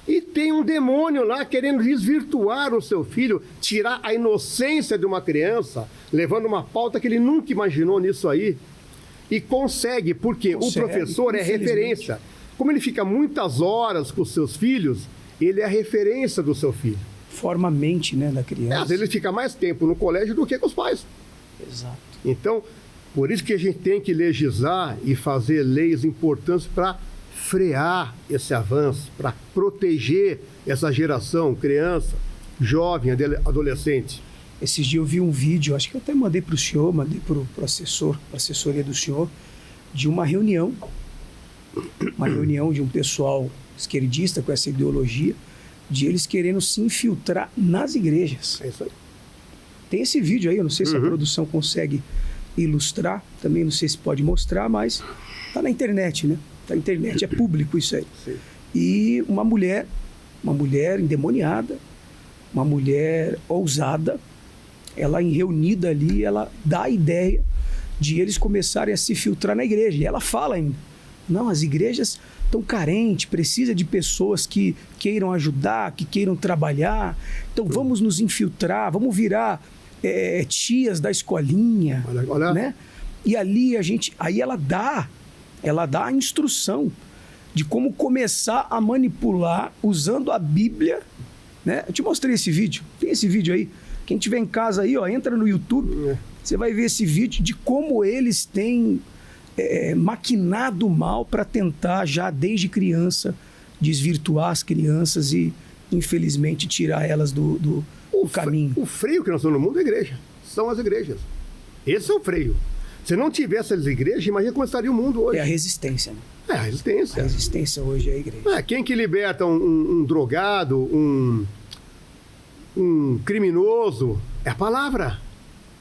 e tem um demônio lá querendo desvirtuar o seu filho, tirar a inocência de uma criança, levando uma pauta que ele nunca imaginou nisso aí. E consegue, porque o professor é referência. Como ele fica muitas horas com os seus filhos, ele é a referência do seu filho. Forma a mente, né, da criança. Às vezes ele fica mais tempo no colégio do que com os pais. Exato. Então, por isso que a gente tem que legislar e fazer leis importantes para frear esse avanço, para proteger essa geração, criança, jovem, adolescente. Esses dias eu vi um vídeo, acho que eu até mandei para o senhor, mandei para o assessor, para a assessoria do senhor, de uma reunião de um pessoal esquerdista com essa ideologia, de eles querendo se infiltrar nas igrejas. É isso aí. Tem esse vídeo aí, eu não sei se a produção consegue ilustrar, também não sei se pode mostrar, mas está na internet, né? Está na internet, é público isso aí. Sim. E uma mulher endemoniada, uma mulher ousada, ela reunida ali, ela dá a ideia de eles começarem a se filtrar na igreja. E ela fala ainda, não, as igrejas estão carentes, precisa de pessoas que queiram ajudar, que queiram trabalhar. Então vamos nos infiltrar, vamos virar tias da escolinha. Olha. Né? E ali aí ela dá a instrução de como começar a manipular usando a Bíblia. Né? Eu te mostrei esse vídeo, tem esse vídeo aí. Quem tiver em casa aí, ó, entra no YouTube, você vai ver esse vídeo de como eles têm maquinado mal para tentar, já desde criança, desvirtuar as crianças e, infelizmente, tirar elas do caminho. O freio que nós estamos no mundo é a igreja. São as igrejas. Esse é o freio. Se não tivesse as igrejas, imagina como estaria o mundo hoje. É a resistência, né? É a resistência. A resistência hoje é a igreja. Quem que liberta um drogado, um criminoso? É a palavra.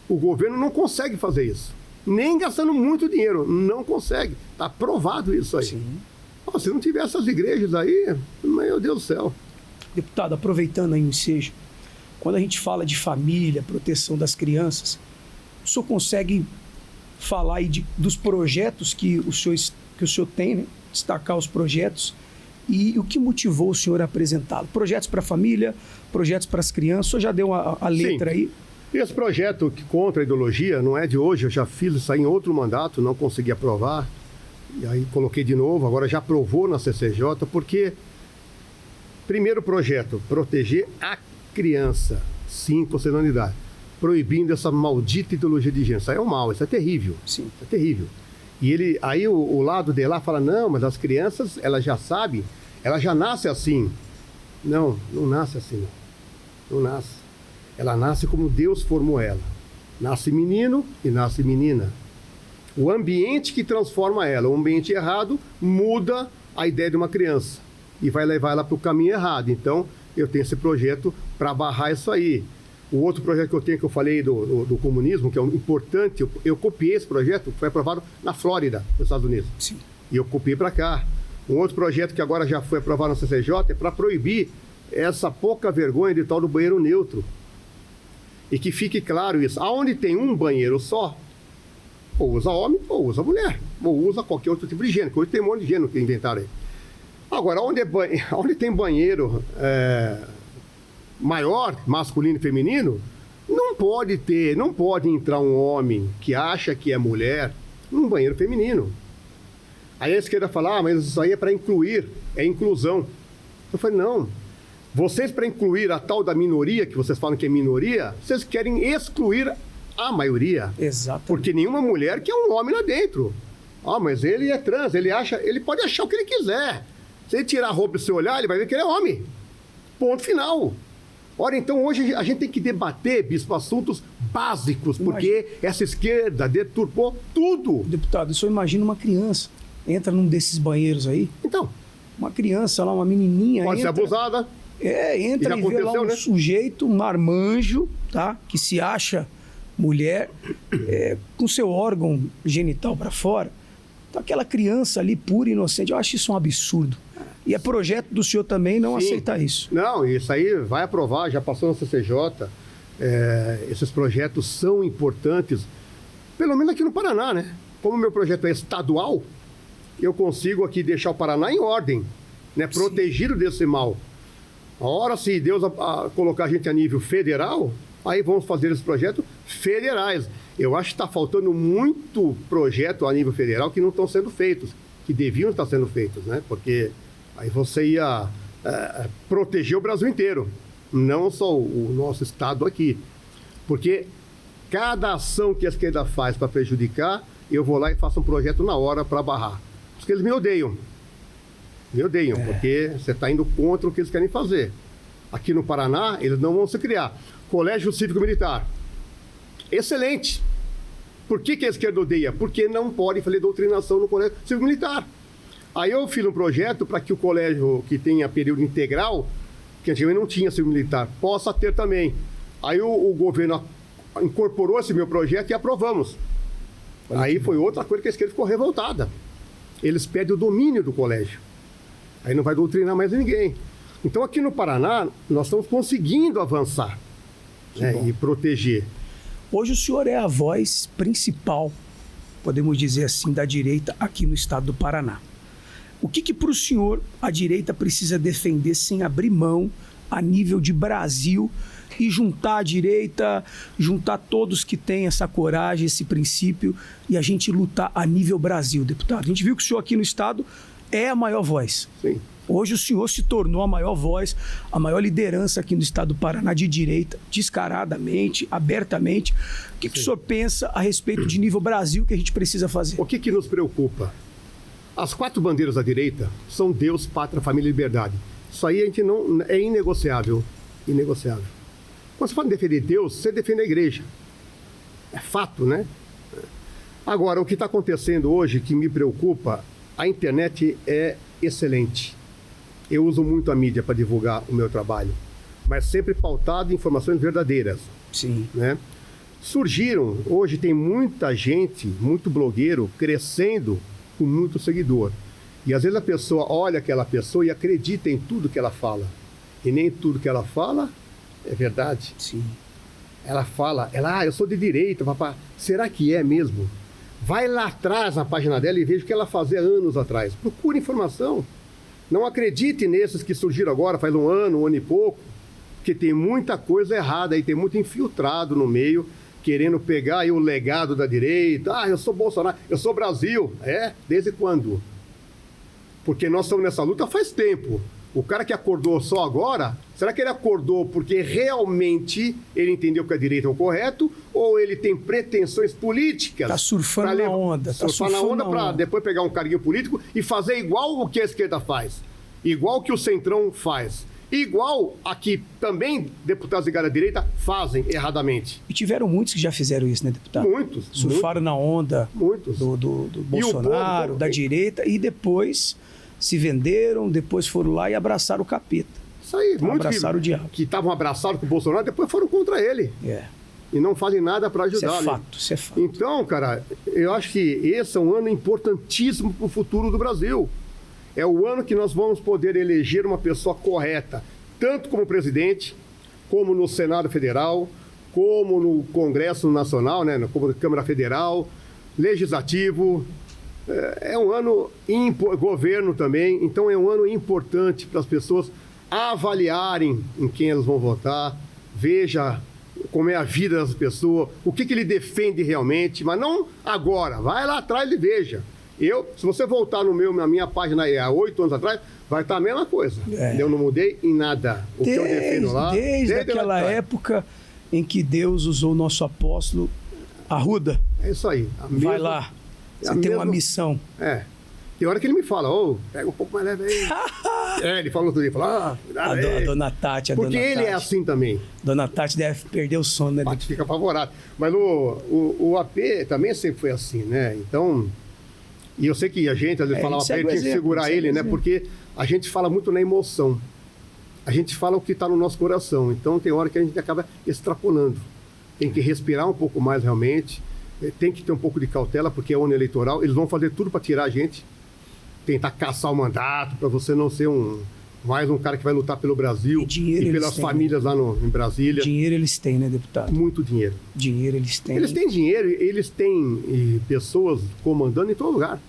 O governo não consegue fazer isso. Nem gastando muito dinheiro. Não consegue. Está provado isso aí. Sim. Se não tivesse as igrejas aí, meu Deus do céu. Deputado, aproveitando aí o ensejo, quando a gente fala de família, proteção das crianças, o senhor consegue falar aí dos projetos que o senhor tem, né? Destacar os projetos e o que motivou o senhor a apresentá-lo? Projetos para a família, projetos para as crianças, o senhor já deu a letra aí? Esse projeto contra a ideologia não é de hoje, eu já fiz isso aí em outro mandato, não consegui aprovar, e aí coloquei de novo, agora já aprovou na CCJ, porque, primeiro projeto, proteger a criança, 5 ou 6 anos de idade, proibindo essa maldita ideologia de gênero. Isso aí é um mal, isso é terrível. Sim. É terrível. E aí o lado de lá fala, não, mas as crianças, elas já sabem, ela já nasce assim. Não nasce assim, não nasce. Ela nasce como Deus formou ela. Nasce menino e nasce menina. O ambiente que transforma ela, o ambiente errado, muda a ideia de uma criança e vai levar ela para o caminho errado. Então, eu tenho esse projeto para barrar isso aí. O outro projeto que eu tenho, que eu falei do comunismo, que é importante, eu copiei esse projeto, foi aprovado na Flórida, nos Estados Unidos. Sim. E eu copiei para cá. Um outro projeto que agora já foi aprovado na CCJ é para proibir essa pouca vergonha de tal do banheiro neutro. E que fique claro isso. Aonde tem um banheiro só, ou usa homem, ou usa mulher, ou usa qualquer outro tipo de gênero, porque hoje tem um monte de gênero que inventaram aí. Agora, onde tem banheiro maior, masculino e feminino, não pode entrar um homem que acha que é mulher num banheiro feminino. Aí a esquerda fala, mas isso aí é para incluir, é inclusão. Eu falei, não. Vocês, para incluir a tal da minoria, que vocês falam que é minoria, vocês querem excluir a maioria. Exato. Porque nenhuma mulher quer um homem lá dentro. Mas ele é trans, ele pode achar o que ele quiser. Se ele tirar a roupa e você olhar, ele vai ver que ele é homem. Ponto final. Ora, então hoje a gente tem que debater, bispo, assuntos básicos, porque essa esquerda deturpou tudo. Deputado, eu só imagino uma criança entra num desses banheiros aí. Então. Uma criança lá, uma menininha. Pode ser abusada. Entra e vê lá um sujeito, um marmanjo, tá? Que se acha mulher, com seu órgão genital para fora. Então, aquela criança ali, pura e inocente, eu acho isso um absurdo. E é projeto do senhor também não aceitar isso. Não, isso aí vai aprovar, já passou na CCJ. Esses projetos são importantes, pelo menos aqui no Paraná, né? Como o meu projeto é estadual, eu consigo aqui deixar o Paraná em ordem, né? Protegido desse mal. A hora, se Deus colocar a gente a nível federal, aí vamos fazer esses projetos federais. Eu acho que está faltando muito projeto a nível federal que não estão sendo feitos, que deviam estar sendo feitos, né? Porque aí você ia proteger o Brasil inteiro, não só o nosso estado aqui. Porque cada ação que a esquerda faz para prejudicar, eu vou lá e faço um projeto na hora para barrar. Porque eles me odeiam. Me odeiam, porque você está indo contra o que eles querem fazer. Aqui no Paraná, eles não vão se criar. Colégio Cívico Militar. Excelente. Por que a esquerda odeia? Porque não pode fazer doutrinação no Colégio Cívico Militar. Aí eu fiz um projeto para que o colégio que tenha período integral, que antigamente não tinha civil militar, possa ter também. Aí o governo incorporou esse meu projeto e aprovamos. Aí foi outra coisa que a esquerda ficou revoltada. Eles pedem o domínio do colégio. Aí não vai doutrinar mais ninguém. Então aqui no Paraná, nós estamos conseguindo avançar, né, e proteger. Hoje o senhor é a voz principal, podemos dizer assim, da direita aqui no estado do Paraná. O que para o senhor a direita precisa defender sem abrir mão a nível de Brasil e juntar a direita, juntar todos que têm essa coragem, esse princípio e a gente lutar a nível Brasil, deputado? A gente viu que o senhor aqui no estado é a maior voz. Sim. Hoje o senhor se tornou a maior voz, a maior liderança aqui no estado do Paraná de direita, descaradamente, abertamente. O que o senhor pensa a respeito de nível Brasil que a gente precisa fazer? O que nos preocupa? As 4 bandeiras da direita são Deus, Pátria, Família e Liberdade. Isso aí a gente não é inegociável. Inegociável. Quando você fala em defender Deus, você defende a igreja. É fato, né? Agora, o que está acontecendo hoje que me preocupa, a internet é excelente. Eu uso muito a mídia para divulgar o meu trabalho, mas sempre pautado em informações verdadeiras. Sim. Né? Surgiram, hoje tem muita gente, muito blogueiro, crescendo com muito seguidor. E às vezes a pessoa olha aquela pessoa e acredita em tudo que ela fala. E nem tudo que ela fala é verdade. Sim. ela fala, eu sou de direita, papai. Será que é mesmo? Vai lá atrás na página dela e veja o que ela fazia anos atrás. Procure informação. Não acredite nesses que surgiram agora, faz um ano e pouco, porque tem muita coisa errada aí, tem muito infiltrado no meio, querendo pegar aí o legado da direita. Eu sou Bolsonaro, eu sou Brasil. Desde quando? Porque nós estamos nessa luta faz tempo. O cara que acordou só agora, será que ele acordou porque realmente ele entendeu que a direita é o correto ou ele tem pretensões políticas? Está surfando na onda. Surfar na onda para depois pegar um carguinho político e fazer igual o que a esquerda faz, igual o que o Centrão faz, igual aqui também deputados ligados à direita fazem erradamente. E tiveram muitos que já fizeram isso, né, deputado? Muitos. Surfaram na onda do Bolsonaro, da direita e depois se venderam, depois foram lá e abraçaram o capeta. Isso aí, muitos abraçaram o diabo. Que estavam abraçados com o Bolsonaro, depois foram contra ele. E não fazem nada para ajudar. Isso é fato. Então, cara, eu acho que esse é um ano importantíssimo para o futuro do Brasil. É o ano que nós vamos poder eleger uma pessoa correta, tanto como presidente, como no Senado Federal, como no Congresso Nacional, né, como na Câmara Federal, Legislativo. É um ano, governo também, então é um ano importante para as pessoas avaliarem em quem elas vão votar, veja como é a vida das pessoas, o que ele defende realmente, mas não agora, vai lá atrás e veja. Se você voltar na minha página há 8 anos atrás, vai estar a mesma coisa. Eu não mudei em nada. O que eu defendo lá... Desde aquela época em que Deus usou o nosso apóstolo Arruda. É isso aí. Vai lá. Você tem uma missão. Tem hora que ele me fala, pega um pouco mais leve aí. Ele falou tudo, ele falou, cuidado aí. A dona Tati, Porque ele é assim também. Dona Tati deve perder o sono, né? Tati fica apavorado. Mas o AP também sempre foi assim, né? Então, e eu sei que a gente, às vezes, falava pra ele, tinha que segurar ele, né? Porque a gente fala muito na emoção. A gente fala o que está no nosso coração. Então, tem hora que a gente acaba extrapolando. Tem que respirar um pouco mais, realmente. Tem que ter um pouco de cautela, porque é ano eleitoral. Eles vão fazer tudo para tirar a gente. Tentar caçar o mandato, para você não ser mais um cara que vai lutar pelo Brasil e pelas famílias lá em Brasília. Dinheiro eles têm, né, deputado? Muito dinheiro. Dinheiro eles têm. Eles têm dinheiro, eles têm pessoas comandando em todo lugar.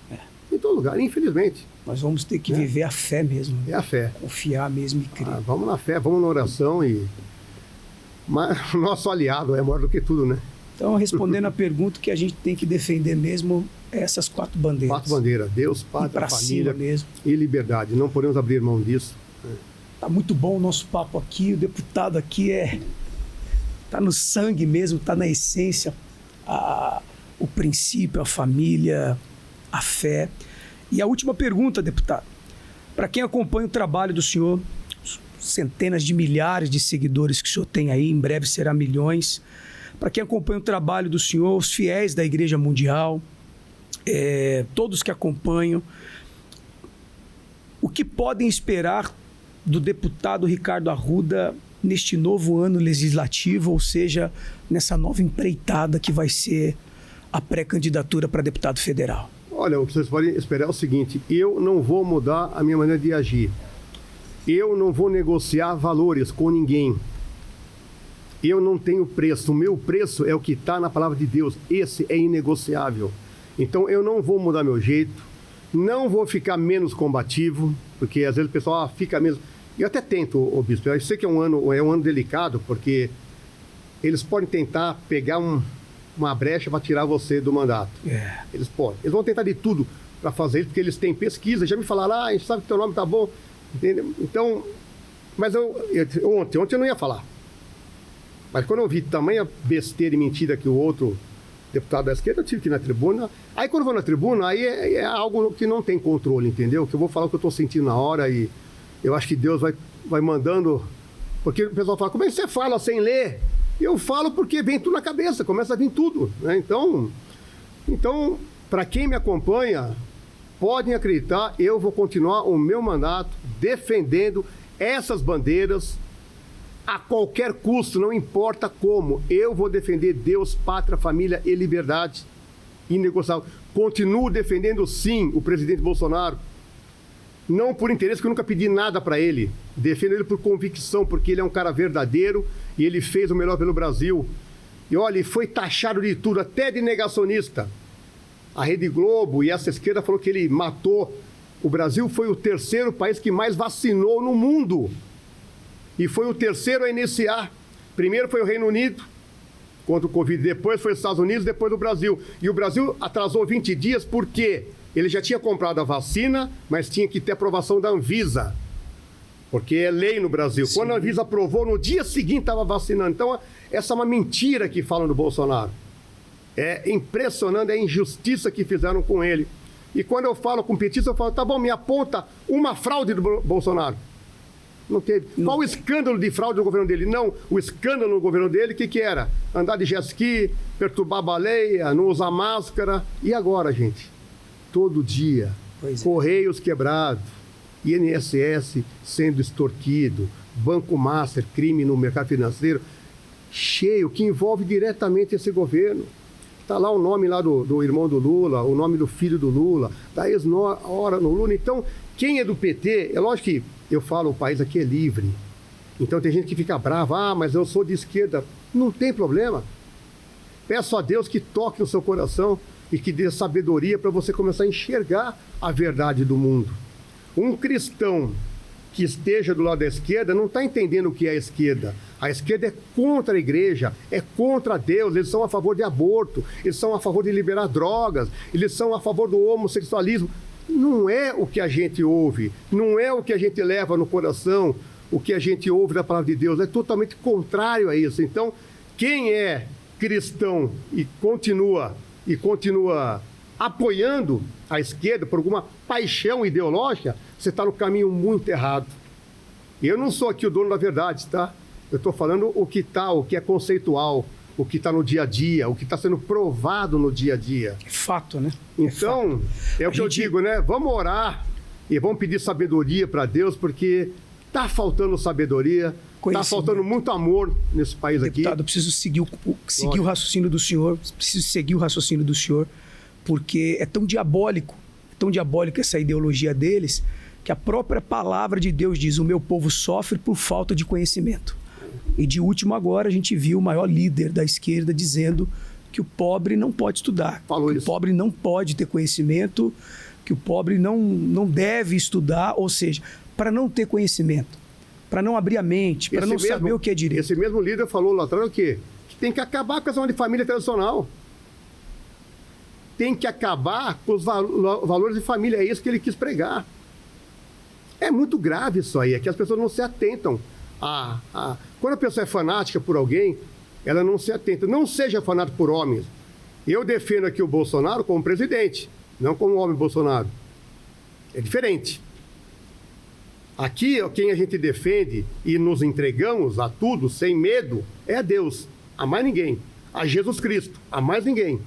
Em todo lugar, infelizmente. Nós vamos ter que viver a fé mesmo. É a fé. Confiar mesmo e crer. Vamos na fé, vamos na oração Mas nosso aliado é maior do que tudo, né? Então, respondendo a pergunta, que a gente tem que defender mesmo essas 4 bandeiras. 4 bandeiras. Deus, pátria, família mesmo. E liberdade. Não podemos abrir mão disso. Tá muito bom o nosso papo aqui. O deputado aqui tá no sangue mesmo, tá na essência. O princípio, a família, a fé. E a última pergunta, deputado. Para quem acompanha o trabalho do senhor, centenas de milhares de seguidores que o senhor tem aí, em breve será milhões. Para quem acompanha o trabalho do senhor, os fiéis da Igreja Mundial, todos que acompanham, o que podem esperar do deputado Ricardo Arruda neste novo ano legislativo, ou seja, nessa nova empreitada que vai ser a pré-candidatura para deputado federal? Olha, o que vocês podem esperar é o seguinte: eu não vou mudar a minha maneira de agir. Eu não vou negociar valores com ninguém. Eu não tenho preço. O meu preço é o que está na palavra de Deus. Esse é inegociável. Então, eu não vou mudar meu jeito. Não vou ficar menos combativo, porque às vezes o pessoal fica mesmo... Eu até tento, bispo. Eu sei que é um ano delicado, porque eles podem tentar pegar uma brecha para tirar você do mandato. Eles podem. Eles vão tentar de tudo para fazer isso, porque eles têm pesquisa. Já me falaram, a gente sabe que teu nome tá bom. Entendeu? Então, mas ontem eu não ia falar. Mas quando eu vi tamanha besteira e mentira que o outro deputado da esquerda, eu tive que ir na tribuna. Aí quando eu vou na tribuna, aí é algo que não tem controle, entendeu? Que eu vou falar o que eu estou sentindo na hora e eu acho que Deus vai mandando... Porque o pessoal fala, como é que você fala sem ler? Eu falo porque vem tudo na cabeça, começa a vir tudo, né? Então para quem me acompanha, podem acreditar, eu vou continuar o meu mandato defendendo essas bandeiras a qualquer custo, não importa como. Eu vou defender Deus, pátria, família e liberdade inegociável. Continuo defendendo, sim, o presidente Bolsonaro. não por interesse, que eu nunca pedi nada para ele. Defendo ele por convicção, porque ele é um cara verdadeiro e ele fez o melhor pelo Brasil. E olha, ele foi taxado de tudo, até de negacionista. A Rede Globo e essa esquerda falou que ele matou. O Brasil foi o terceiro país que mais vacinou no mundo. E foi o terceiro a iniciar. Primeiro foi o Reino Unido, contra o Covid. Depois foi os Estados Unidos, depois o Brasil. E o Brasil atrasou 20 dias porque ele já tinha comprado a vacina, mas tinha que ter aprovação da Anvisa. Porque é lei no Brasil. Sim. Quando a Anvisa aprovou, no dia seguinte estava vacinando. Então, essa é uma mentira que falam do Bolsonaro. É impressionante a injustiça que fizeram com ele. E quando eu falo com petista, eu falo, tá bom, me aponta uma fraude do Bolsonaro. Não teve. Qual o escândalo de fraude no governo dele? Não, o escândalo no governo dele, o que era? Andar de jet ski, perturbar a baleia, não usar máscara. E agora, gente? Todo dia, Correios quebrados, INSS sendo extorquido, Banco Master, crime no mercado financeiro, cheio, que envolve diretamente esse governo. Está lá o nome lá do irmão do Lula, o nome do filho do Lula, da ex-hora no Lula. Então, quem é do PT, é lógico que eu falo, o país aqui é livre. Então tem gente que fica brava, mas eu sou de esquerda. Não tem problema. Peço a Deus que toque no seu coração e que dê sabedoria para você começar a enxergar a verdade do mundo. Um cristão que esteja do lado da esquerda não está entendendo o que é a esquerda. A esquerda é contra a igreja, é contra Deus, eles são a favor de aborto, eles são a favor de liberar drogas, eles são a favor do homossexualismo. Não é o que a gente ouve, não é o que a gente leva no coração, o que a gente ouve da palavra de Deus, é totalmente contrário a isso. Então, quem é cristão e continua apoiando a esquerda por alguma paixão ideológica, você está no caminho muito errado. Eu não sou aqui o dono da verdade, tá? Eu estou falando o que é conceitual, o que está no dia a dia, o que está sendo provado no dia a dia. É fato, né? Então, é o que eu digo, né? Vamos orar e vamos pedir sabedoria para Deus, porque está faltando sabedoria, está faltando muito amor nesse país aqui. Deputado, eu preciso seguir o raciocínio do senhor, porque é tão diabólico essa ideologia deles, que a própria palavra de Deus diz: o meu povo sofre por falta de conhecimento. E de último agora a gente viu o maior líder da esquerda dizendo que o pobre não pode estudar, que o pobre não pode ter conhecimento, que o pobre não deve estudar, ou seja, para não ter conhecimento, para não abrir a mente, para não saber o que é direito. Esse mesmo líder falou lá atrás o quê? Que tem que acabar com essa onda de família tradicional. Tem que acabar com os valores de família, é isso que ele quis pregar. É muito grave isso aí, é que as pessoas não se atentam. Quando a pessoa é fanática por alguém, ela não se atenta. Não seja fanático por homens. Eu defendo aqui o Bolsonaro como presidente, não como homem Bolsonaro. É diferente. Aqui, quem a gente defende e nos entregamos a tudo, sem medo, é a Deus, a mais ninguém. A Jesus Cristo, a mais ninguém.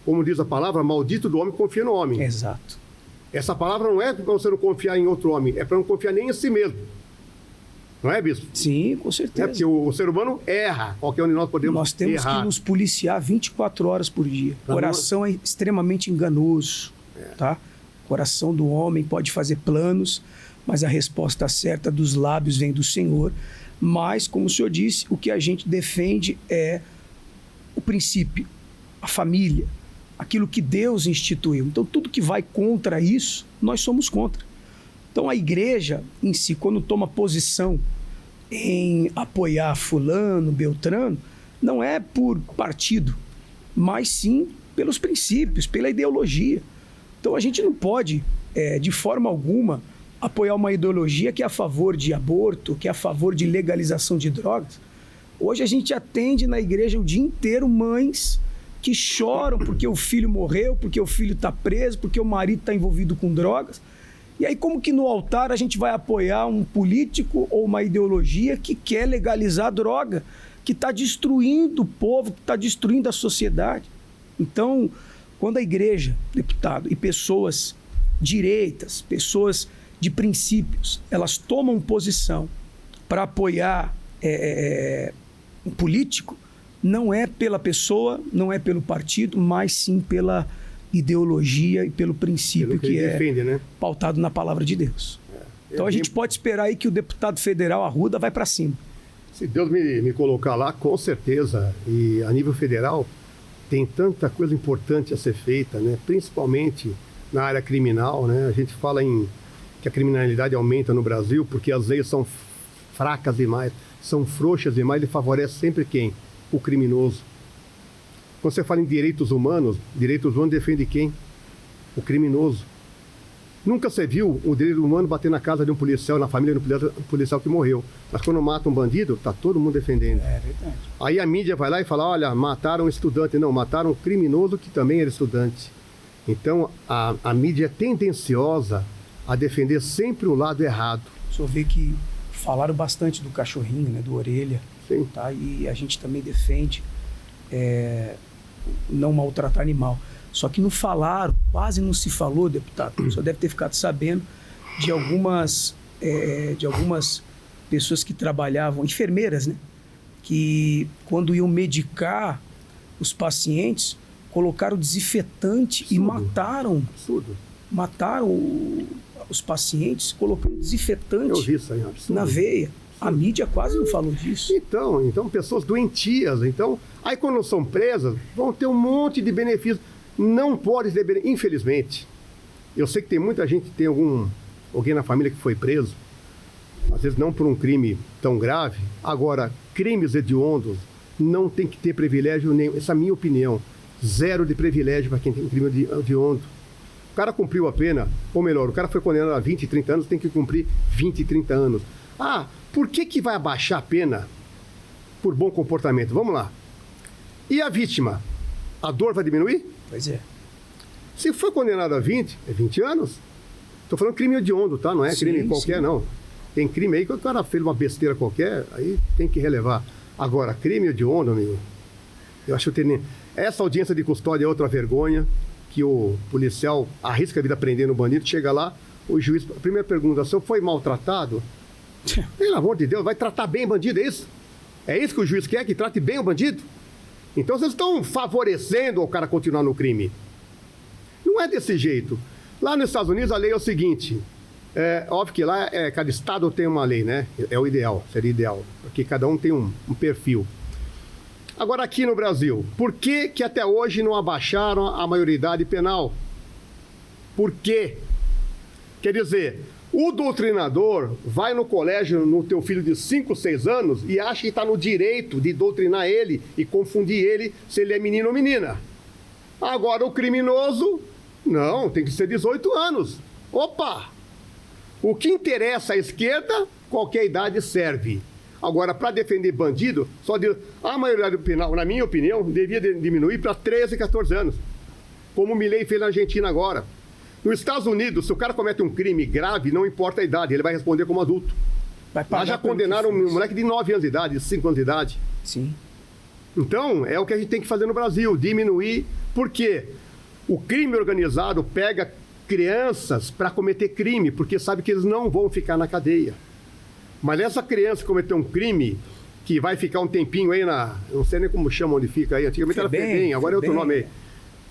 Como diz a palavra, maldito do homem que confia no homem. Exato. Essa palavra não é para você não confiar em outro homem, é para não confiar nem em si mesmo. Não é, bispo? Sim, com certeza. É porque o ser humano erra, qualquer um de nós podemos errar. Nós temos que nos policiar 24 horas por dia. O coração é extremamente enganoso, tá? O coração do homem pode fazer planos, mas a resposta certa dos lábios vem do Senhor. Mas, como o senhor disse, o que a gente defende é o princípio, a família, aquilo que Deus instituiu. Então, tudo que vai contra isso, nós somos contra. Então, a igreja em si, quando toma posição em apoiar fulano, beltrano, não é por partido, mas sim pelos princípios, pela ideologia. Então, a gente não pode, de forma alguma, apoiar uma ideologia que é a favor de aborto, que é a favor de legalização de drogas. Hoje a gente atende na igreja o dia inteiro mães que choram porque o filho morreu, porque o filho está preso, porque o marido está envolvido com drogas. E aí como que no altar a gente vai apoiar um político ou uma ideologia que quer legalizar a droga, que está destruindo o povo, que está destruindo a sociedade? Então, quando a igreja, deputado, e pessoas direitas, pessoas de princípios, elas tomam posição para apoiar um político, não é pela pessoa, não é pelo partido, mas sim ideologia e pelo princípio que defende, né? Pautado na palavra de Deus. Então a gente pode esperar aí que o deputado federal Arruda vai para cima. Se Deus me colocar lá, com certeza. E a nível federal tem tanta coisa importante a ser feita, né? Principalmente na área criminal, né? A gente fala que a criminalidade aumenta no Brasil porque as leis são fracas demais, são frouxas demais e favorece sempre quem? O criminoso. Quando você fala em direitos humanos defende quem? O criminoso. Nunca você viu o direito humano bater na casa de um policial, na família de um policial que morreu. Mas quando mata um bandido, tá todo mundo defendendo. É verdade. Aí a mídia vai lá e fala, olha, mataram um estudante. Não, mataram um criminoso que também era estudante. Então, a mídia é tendenciosa a defender sempre o lado errado. O senhor vê que falaram bastante do cachorrinho, né, do Orelha. Sim. Tá? E a gente também defende não maltratar animal. Só que não falaram, quase não se falou, deputado. O senhor deve ter ficado sabendo de algumas pessoas que trabalhavam, enfermeiras, né? Que quando iam medicar os pacientes, colocaram desinfetante Absurdo. E mataram. Absurdo. Mataram os pacientes colocando desinfetante Eu vi isso aí, absurdo. na veia. A mídia quase não falou disso. Então, pessoas doentias. Então, aí quando são presas, vão ter um monte de benefícios. Não pode ter benefício. Infelizmente, eu sei que tem muita gente, tem alguém na família que foi preso, às vezes não por um crime tão grave. Agora, crimes hediondos não tem que ter privilégio nenhum. Essa é a minha opinião. Zero de privilégio para quem tem crime hediondo. O cara cumpriu a pena, ou melhor, o cara foi condenado a 20, 30 anos, tem que cumprir 20, 30 anos. Ah, por que vai abaixar a pena por bom comportamento? Vamos lá. E a vítima? A dor vai diminuir? Pois é. Se foi condenado a 20, é 20 anos. Estou falando crime hediondo, tá? Não é crime qualquer, não. Tem crime aí que o cara fez uma besteira qualquer, aí tem que relevar. Agora, crime hediondo, amigo, eu acho que essa audiência de custódia é outra vergonha, que o policial arrisca a vida prendendo o bandido, chega lá, o juiz, a primeira pergunta, o senhor foi maltratado? Pelo amor de Deus, vai tratar bem o bandido, é isso? É isso que o juiz quer, que trate bem o bandido? Então vocês estão favorecendo o cara continuar no crime. Não é desse jeito. Lá nos Estados Unidos a lei é o seguinte, óbvio que lá cada estado tem uma lei, né? É o ideal, seria ideal, porque cada um tem um perfil. Agora aqui no Brasil, por que até hoje não abaixaram a maioridade penal? Por quê? Quer dizer, o doutrinador vai no colégio no teu filho de 5, 6 anos e acha que está no direito de doutrinar ele e confundir ele se ele é menino ou menina. Agora o criminoso, não, tem que ser 18 anos. Opa! O que interessa à esquerda, qualquer idade serve. Agora, para defender bandido, a maioridade penal, na minha opinião, devia diminuir para 13, 14 anos. Como o Milei fez na Argentina agora. Nos Estados Unidos, se o cara comete um crime grave, não importa a idade, ele vai responder como adulto. Lá já condenaram um moleque de 9 anos de idade, de 5 anos de idade. Sim. Então, é o que a gente tem que fazer no Brasil, diminuir. Por quê? O crime organizado pega crianças para cometer crime, porque sabe que eles não vão ficar na cadeia. Mas essa criança cometeu um crime que vai ficar um tempinho aí não sei nem como chama onde fica aí, antigamente era FEBEM, agora é outro nome aí.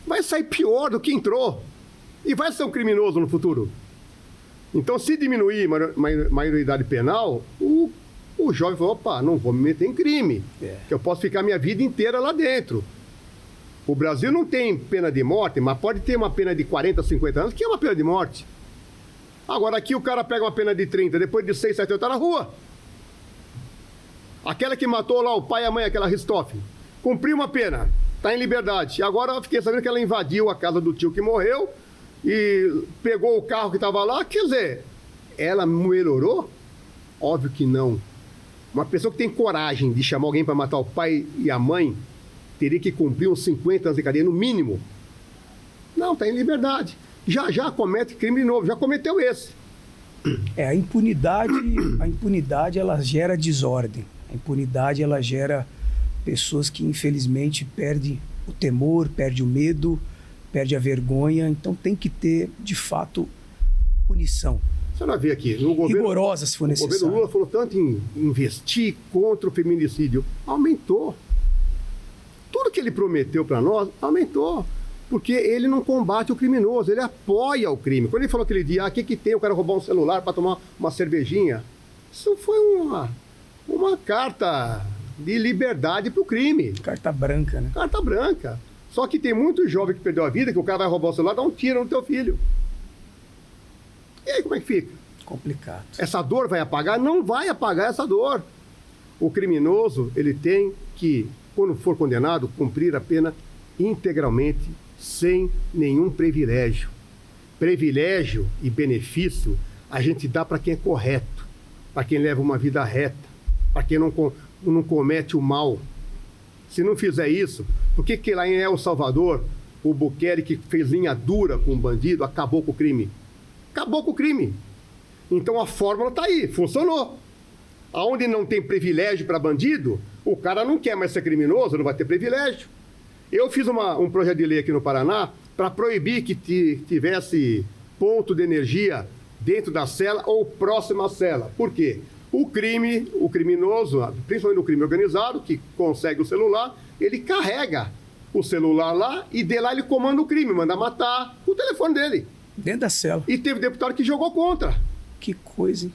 Vai sair pior do que entrou. E vai ser um criminoso no futuro. Então, se diminuir a maioridade penal, o jovem falou, opa, não vou me meter em crime, que eu posso ficar minha vida inteira lá dentro. O Brasil não tem pena de morte, mas pode ter uma pena de 40, 50 anos, que é uma pena de morte. Agora, aqui o cara pega uma pena de 30, depois de 6, 7 anos, tá na rua. Aquela que matou lá o pai e a mãe, aquela Ristoffen, cumpriu uma pena, tá em liberdade. E agora eu fiquei sabendo que ela invadiu a casa do tio que morreu, e pegou o carro que estava lá, quer dizer, ela melhorou? Óbvio que não. Uma pessoa que tem coragem de chamar alguém para matar o pai e a mãe, teria que cumprir uns 50 anos de cadeia, no mínimo. Não, está em liberdade. Já comete crime novo, já cometeu esse. A impunidade ela gera desordem. A impunidade ela gera pessoas que infelizmente perdem o temor, perdem o medo, perde a vergonha, então tem que ter, de fato, punição. Você vai ver aqui, no governo... rigorosa, se for necessário. O governo Lula falou tanto em investir contra o feminicídio. Aumentou. Tudo que ele prometeu para nós, aumentou. Porque ele não combate o criminoso, ele apoia o crime. Quando ele falou aquele dia, o que tem? Eu quero roubar um celular para tomar uma cervejinha. Isso foi uma carta de liberdade para o crime. Carta branca, né? Carta branca. Só que tem muito jovem que perdeu a vida, que o cara vai roubar o celular, dá um tiro no teu filho. E aí como é que fica? Complicado. Essa dor vai apagar? Não vai apagar essa dor. O criminoso, ele tem que, quando for condenado, cumprir a pena integralmente, sem nenhum privilégio. Privilégio e benefício a gente dá para quem é correto, para quem leva uma vida reta, para quem não comete o mal. Se não fizer isso, por que lá em El Salvador, o Bukele, que fez linha dura com o bandido, acabou com o crime? Acabou com o crime. Então a fórmula está aí, funcionou. Aonde não tem privilégio para bandido, o cara não quer mais ser criminoso, não vai ter privilégio. Eu fiz um projeto de lei aqui no Paraná para proibir que tivesse ponto de energia dentro da cela ou próxima à cela. Por quê? O criminoso, principalmente o crime organizado, que consegue o celular, ele carrega o celular lá e de lá ele comanda o crime, manda matar com o telefone dele. Dentro da cela. E teve deputado que jogou contra. Que coisa, hein?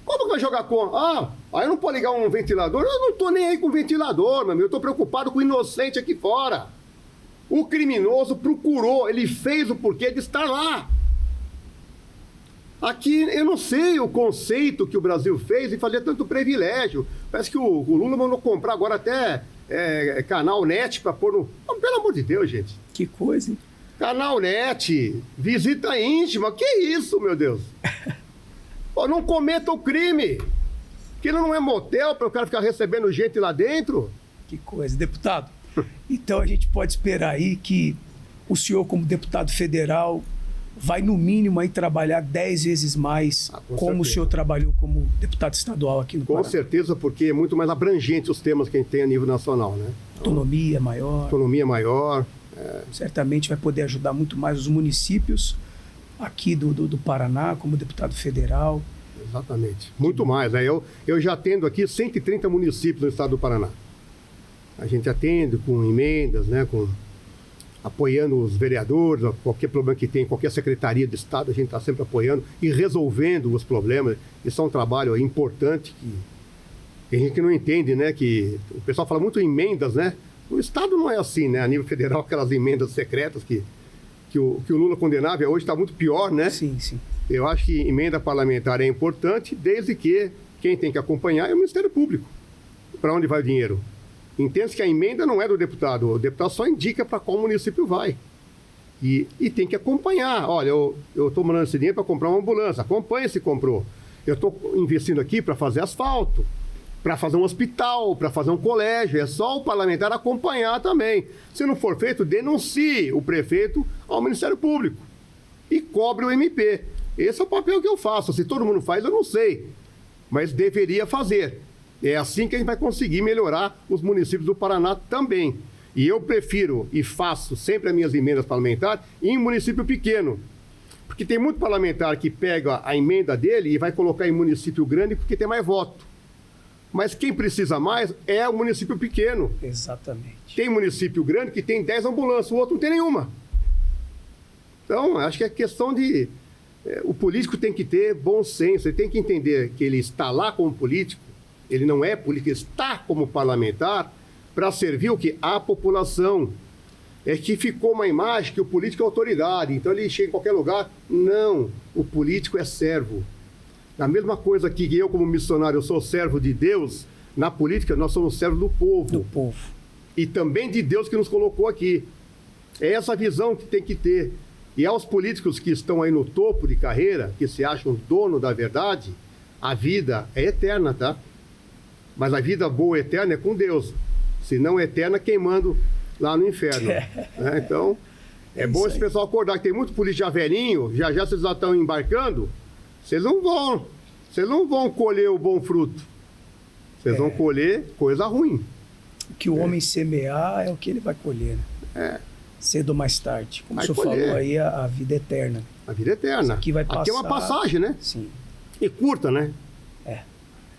Como que vai jogar contra? Aí não pode ligar um ventilador? Eu não tô nem aí com ventilador, meu amigo. Eu tô preocupado com o inocente aqui fora. O criminoso procurou, ele fez o porquê de estar lá. Aqui, eu não sei o conceito que o Brasil fez em fazer tanto privilégio. Parece que o Lula mandou comprar agora até canal net para pôr no... Oh, pelo amor de Deus, gente. Que coisa, hein? Canal net, visita íntima, que isso, meu Deus? Pô, não cometa o crime. Aquilo não é motel para o cara ficar recebendo gente lá dentro. Que coisa. Deputado, então a gente pode esperar aí que o senhor, como deputado federal, vai no mínimo aí trabalhar 10 vezes mais como certeza. O senhor trabalhou como deputado estadual aqui no Paraná. Com certeza, porque é muito mais abrangente os temas que a gente tem a nível nacional, né? Autonomia maior. Autonomia maior. Certamente vai poder ajudar muito mais os municípios aqui do Paraná, como deputado federal. Exatamente. Muito mais. Né? Eu já atendo aqui 130 municípios no estado do Paraná. A gente atende com emendas, né? Apoiando os vereadores, qualquer problema que tem, qualquer secretaria de estado, a gente está sempre apoiando e resolvendo os problemas. Isso é um trabalho importante que tem gente que não entende, né? Que o pessoal fala muito em emendas, né? O estado não é assim, né? A nível federal, aquelas emendas secretas que o Lula condenava, hoje está muito pior, né? Sim, sim. Eu acho que emenda parlamentar é importante, desde que quem tem que acompanhar é o Ministério Público. Para onde vai o dinheiro? Entende que a emenda não é do deputado, o deputado só indica para qual município vai. E tem que acompanhar. Olha, eu estou mandando esse dinheiro para comprar uma ambulância, acompanha se comprou. Eu estou investindo aqui para fazer asfalto, para fazer um hospital, para fazer um colégio. É só o parlamentar acompanhar também. Se não for feito, denuncie o prefeito ao Ministério Público e cobre o MP. Esse é o papel que eu faço. Se todo mundo faz, eu não sei. Mas deveria fazer. É assim que a gente vai conseguir melhorar os municípios do Paraná também. E eu prefiro e faço sempre as minhas emendas parlamentares em município pequeno. Porque tem muito parlamentar que pega a emenda dele e vai colocar em município grande porque tem mais voto. Mas quem precisa mais é o município pequeno. Exatamente. Tem município grande que tem 10 ambulâncias, o outro não tem nenhuma. Então, acho que é questão de... o político tem que ter bom senso, ele tem que entender que ele está lá como político, ele não é político, ele está como parlamentar para servir o que? A população. É que ficou uma imagem que o político é autoridade, então ele chega em qualquer lugar. Não, o político é servo. A mesma coisa que eu, como missionário, eu sou servo de Deus, na política nós somos servos do povo. Do povo. E também de Deus que nos colocou aqui. É essa visão que tem que ter. E aos políticos que estão aí no topo de carreira, que se acham dono da verdade, a vida é eterna, tá? Mas a vida boa eterna é com Deus. Se não é eterna, queimando lá no inferno. Né? Então, é bom esse pessoal acordar, que tem muito político já velhinho, já vocês já estão embarcando, vocês não vão colher o bom fruto. Vocês vão colher coisa ruim. O que o homem semear é o que ele vai colher, né? Cedo ou mais tarde. Como o senhor falou aí, a vida eterna. A vida eterna. Aqui vai passar... Aqui é uma passagem, né? Sim. E curta, né? É.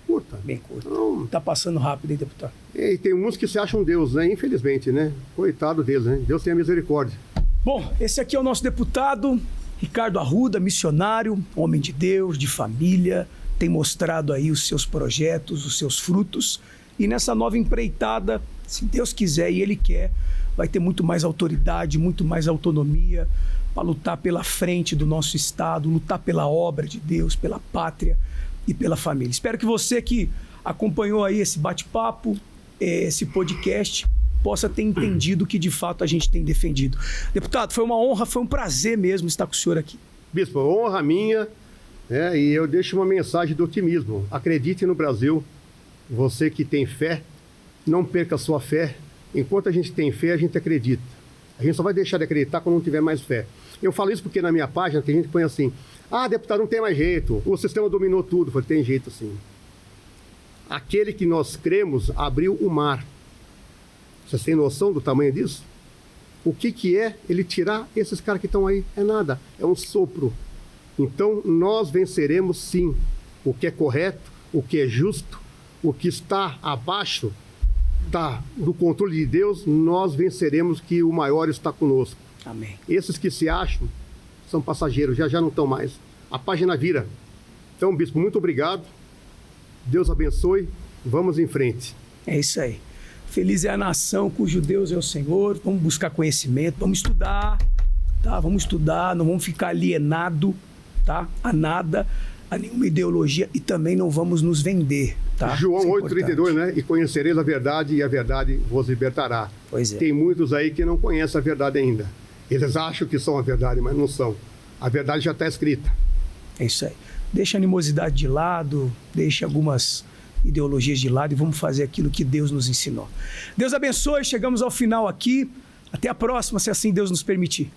Curta. curta. Bem curta. Então, Tá passando rápido, hein, deputado? e tem uns que se acham Deus, né? Infelizmente, né? Coitado deles, né? Deus tenha misericórdia. Bom, esse aqui é o nosso deputado, Ricardo Arruda, missionário, homem de Deus, de família, tem mostrado aí os seus projetos, os seus frutos. E nessa nova empreitada, se Deus quiser e Ele quer, vai ter muito mais autoridade, muito mais autonomia para lutar pela frente do nosso Estado, lutar pela obra de Deus, pela pátria e pela família. Espero que você que acompanhou aí esse bate-papo, esse podcast, possa ter entendido o que de fato a gente tem defendido. Deputado, foi uma honra, foi um prazer mesmo estar com o senhor aqui. Bispo, honra minha, né? E eu deixo uma mensagem de otimismo. Acredite no Brasil. Você que tem fé, não perca a sua fé. Enquanto a gente tem fé, a gente acredita. A gente só vai deixar de acreditar quando não tiver mais fé. Eu falo isso porque na minha página tem gente que põe assim: ah, deputado, não tem mais jeito, o sistema dominou tudo. Eu falei, tem jeito sim. Aquele que nós cremos abriu o mar. Vocês têm noção do tamanho disso? O que é ele tirar esses caras que estão aí? É nada, é um sopro. Então nós venceremos sim. O que é correto, o que é justo, o que está abaixo do controle de Deus, nós venceremos, que o maior está conosco. Amém. Esses que se acham são passageiros, já não estão mais. A página vira. Então, bispo, muito obrigado. Deus abençoe. Vamos em frente. É isso aí. Feliz é a nação cujo Deus é o Senhor. Vamos buscar conhecimento, vamos estudar, tá? Vamos estudar, não vamos ficar alienado, tá? A nada, a nenhuma ideologia, e também não vamos nos vender, tá? João Isso é 8,32, né? E conhecereis a verdade, e a verdade vos libertará. Pois é. Tem muitos aí que não conhecem a verdade ainda. Eles acham que são a verdade, mas não são. A verdade já está escrita. É isso aí. Deixa a animosidade de lado, deixa algumas ideologias de lado e vamos fazer aquilo que Deus nos ensinou. Deus abençoe, chegamos ao final aqui. Até a próxima, se assim Deus nos permitir.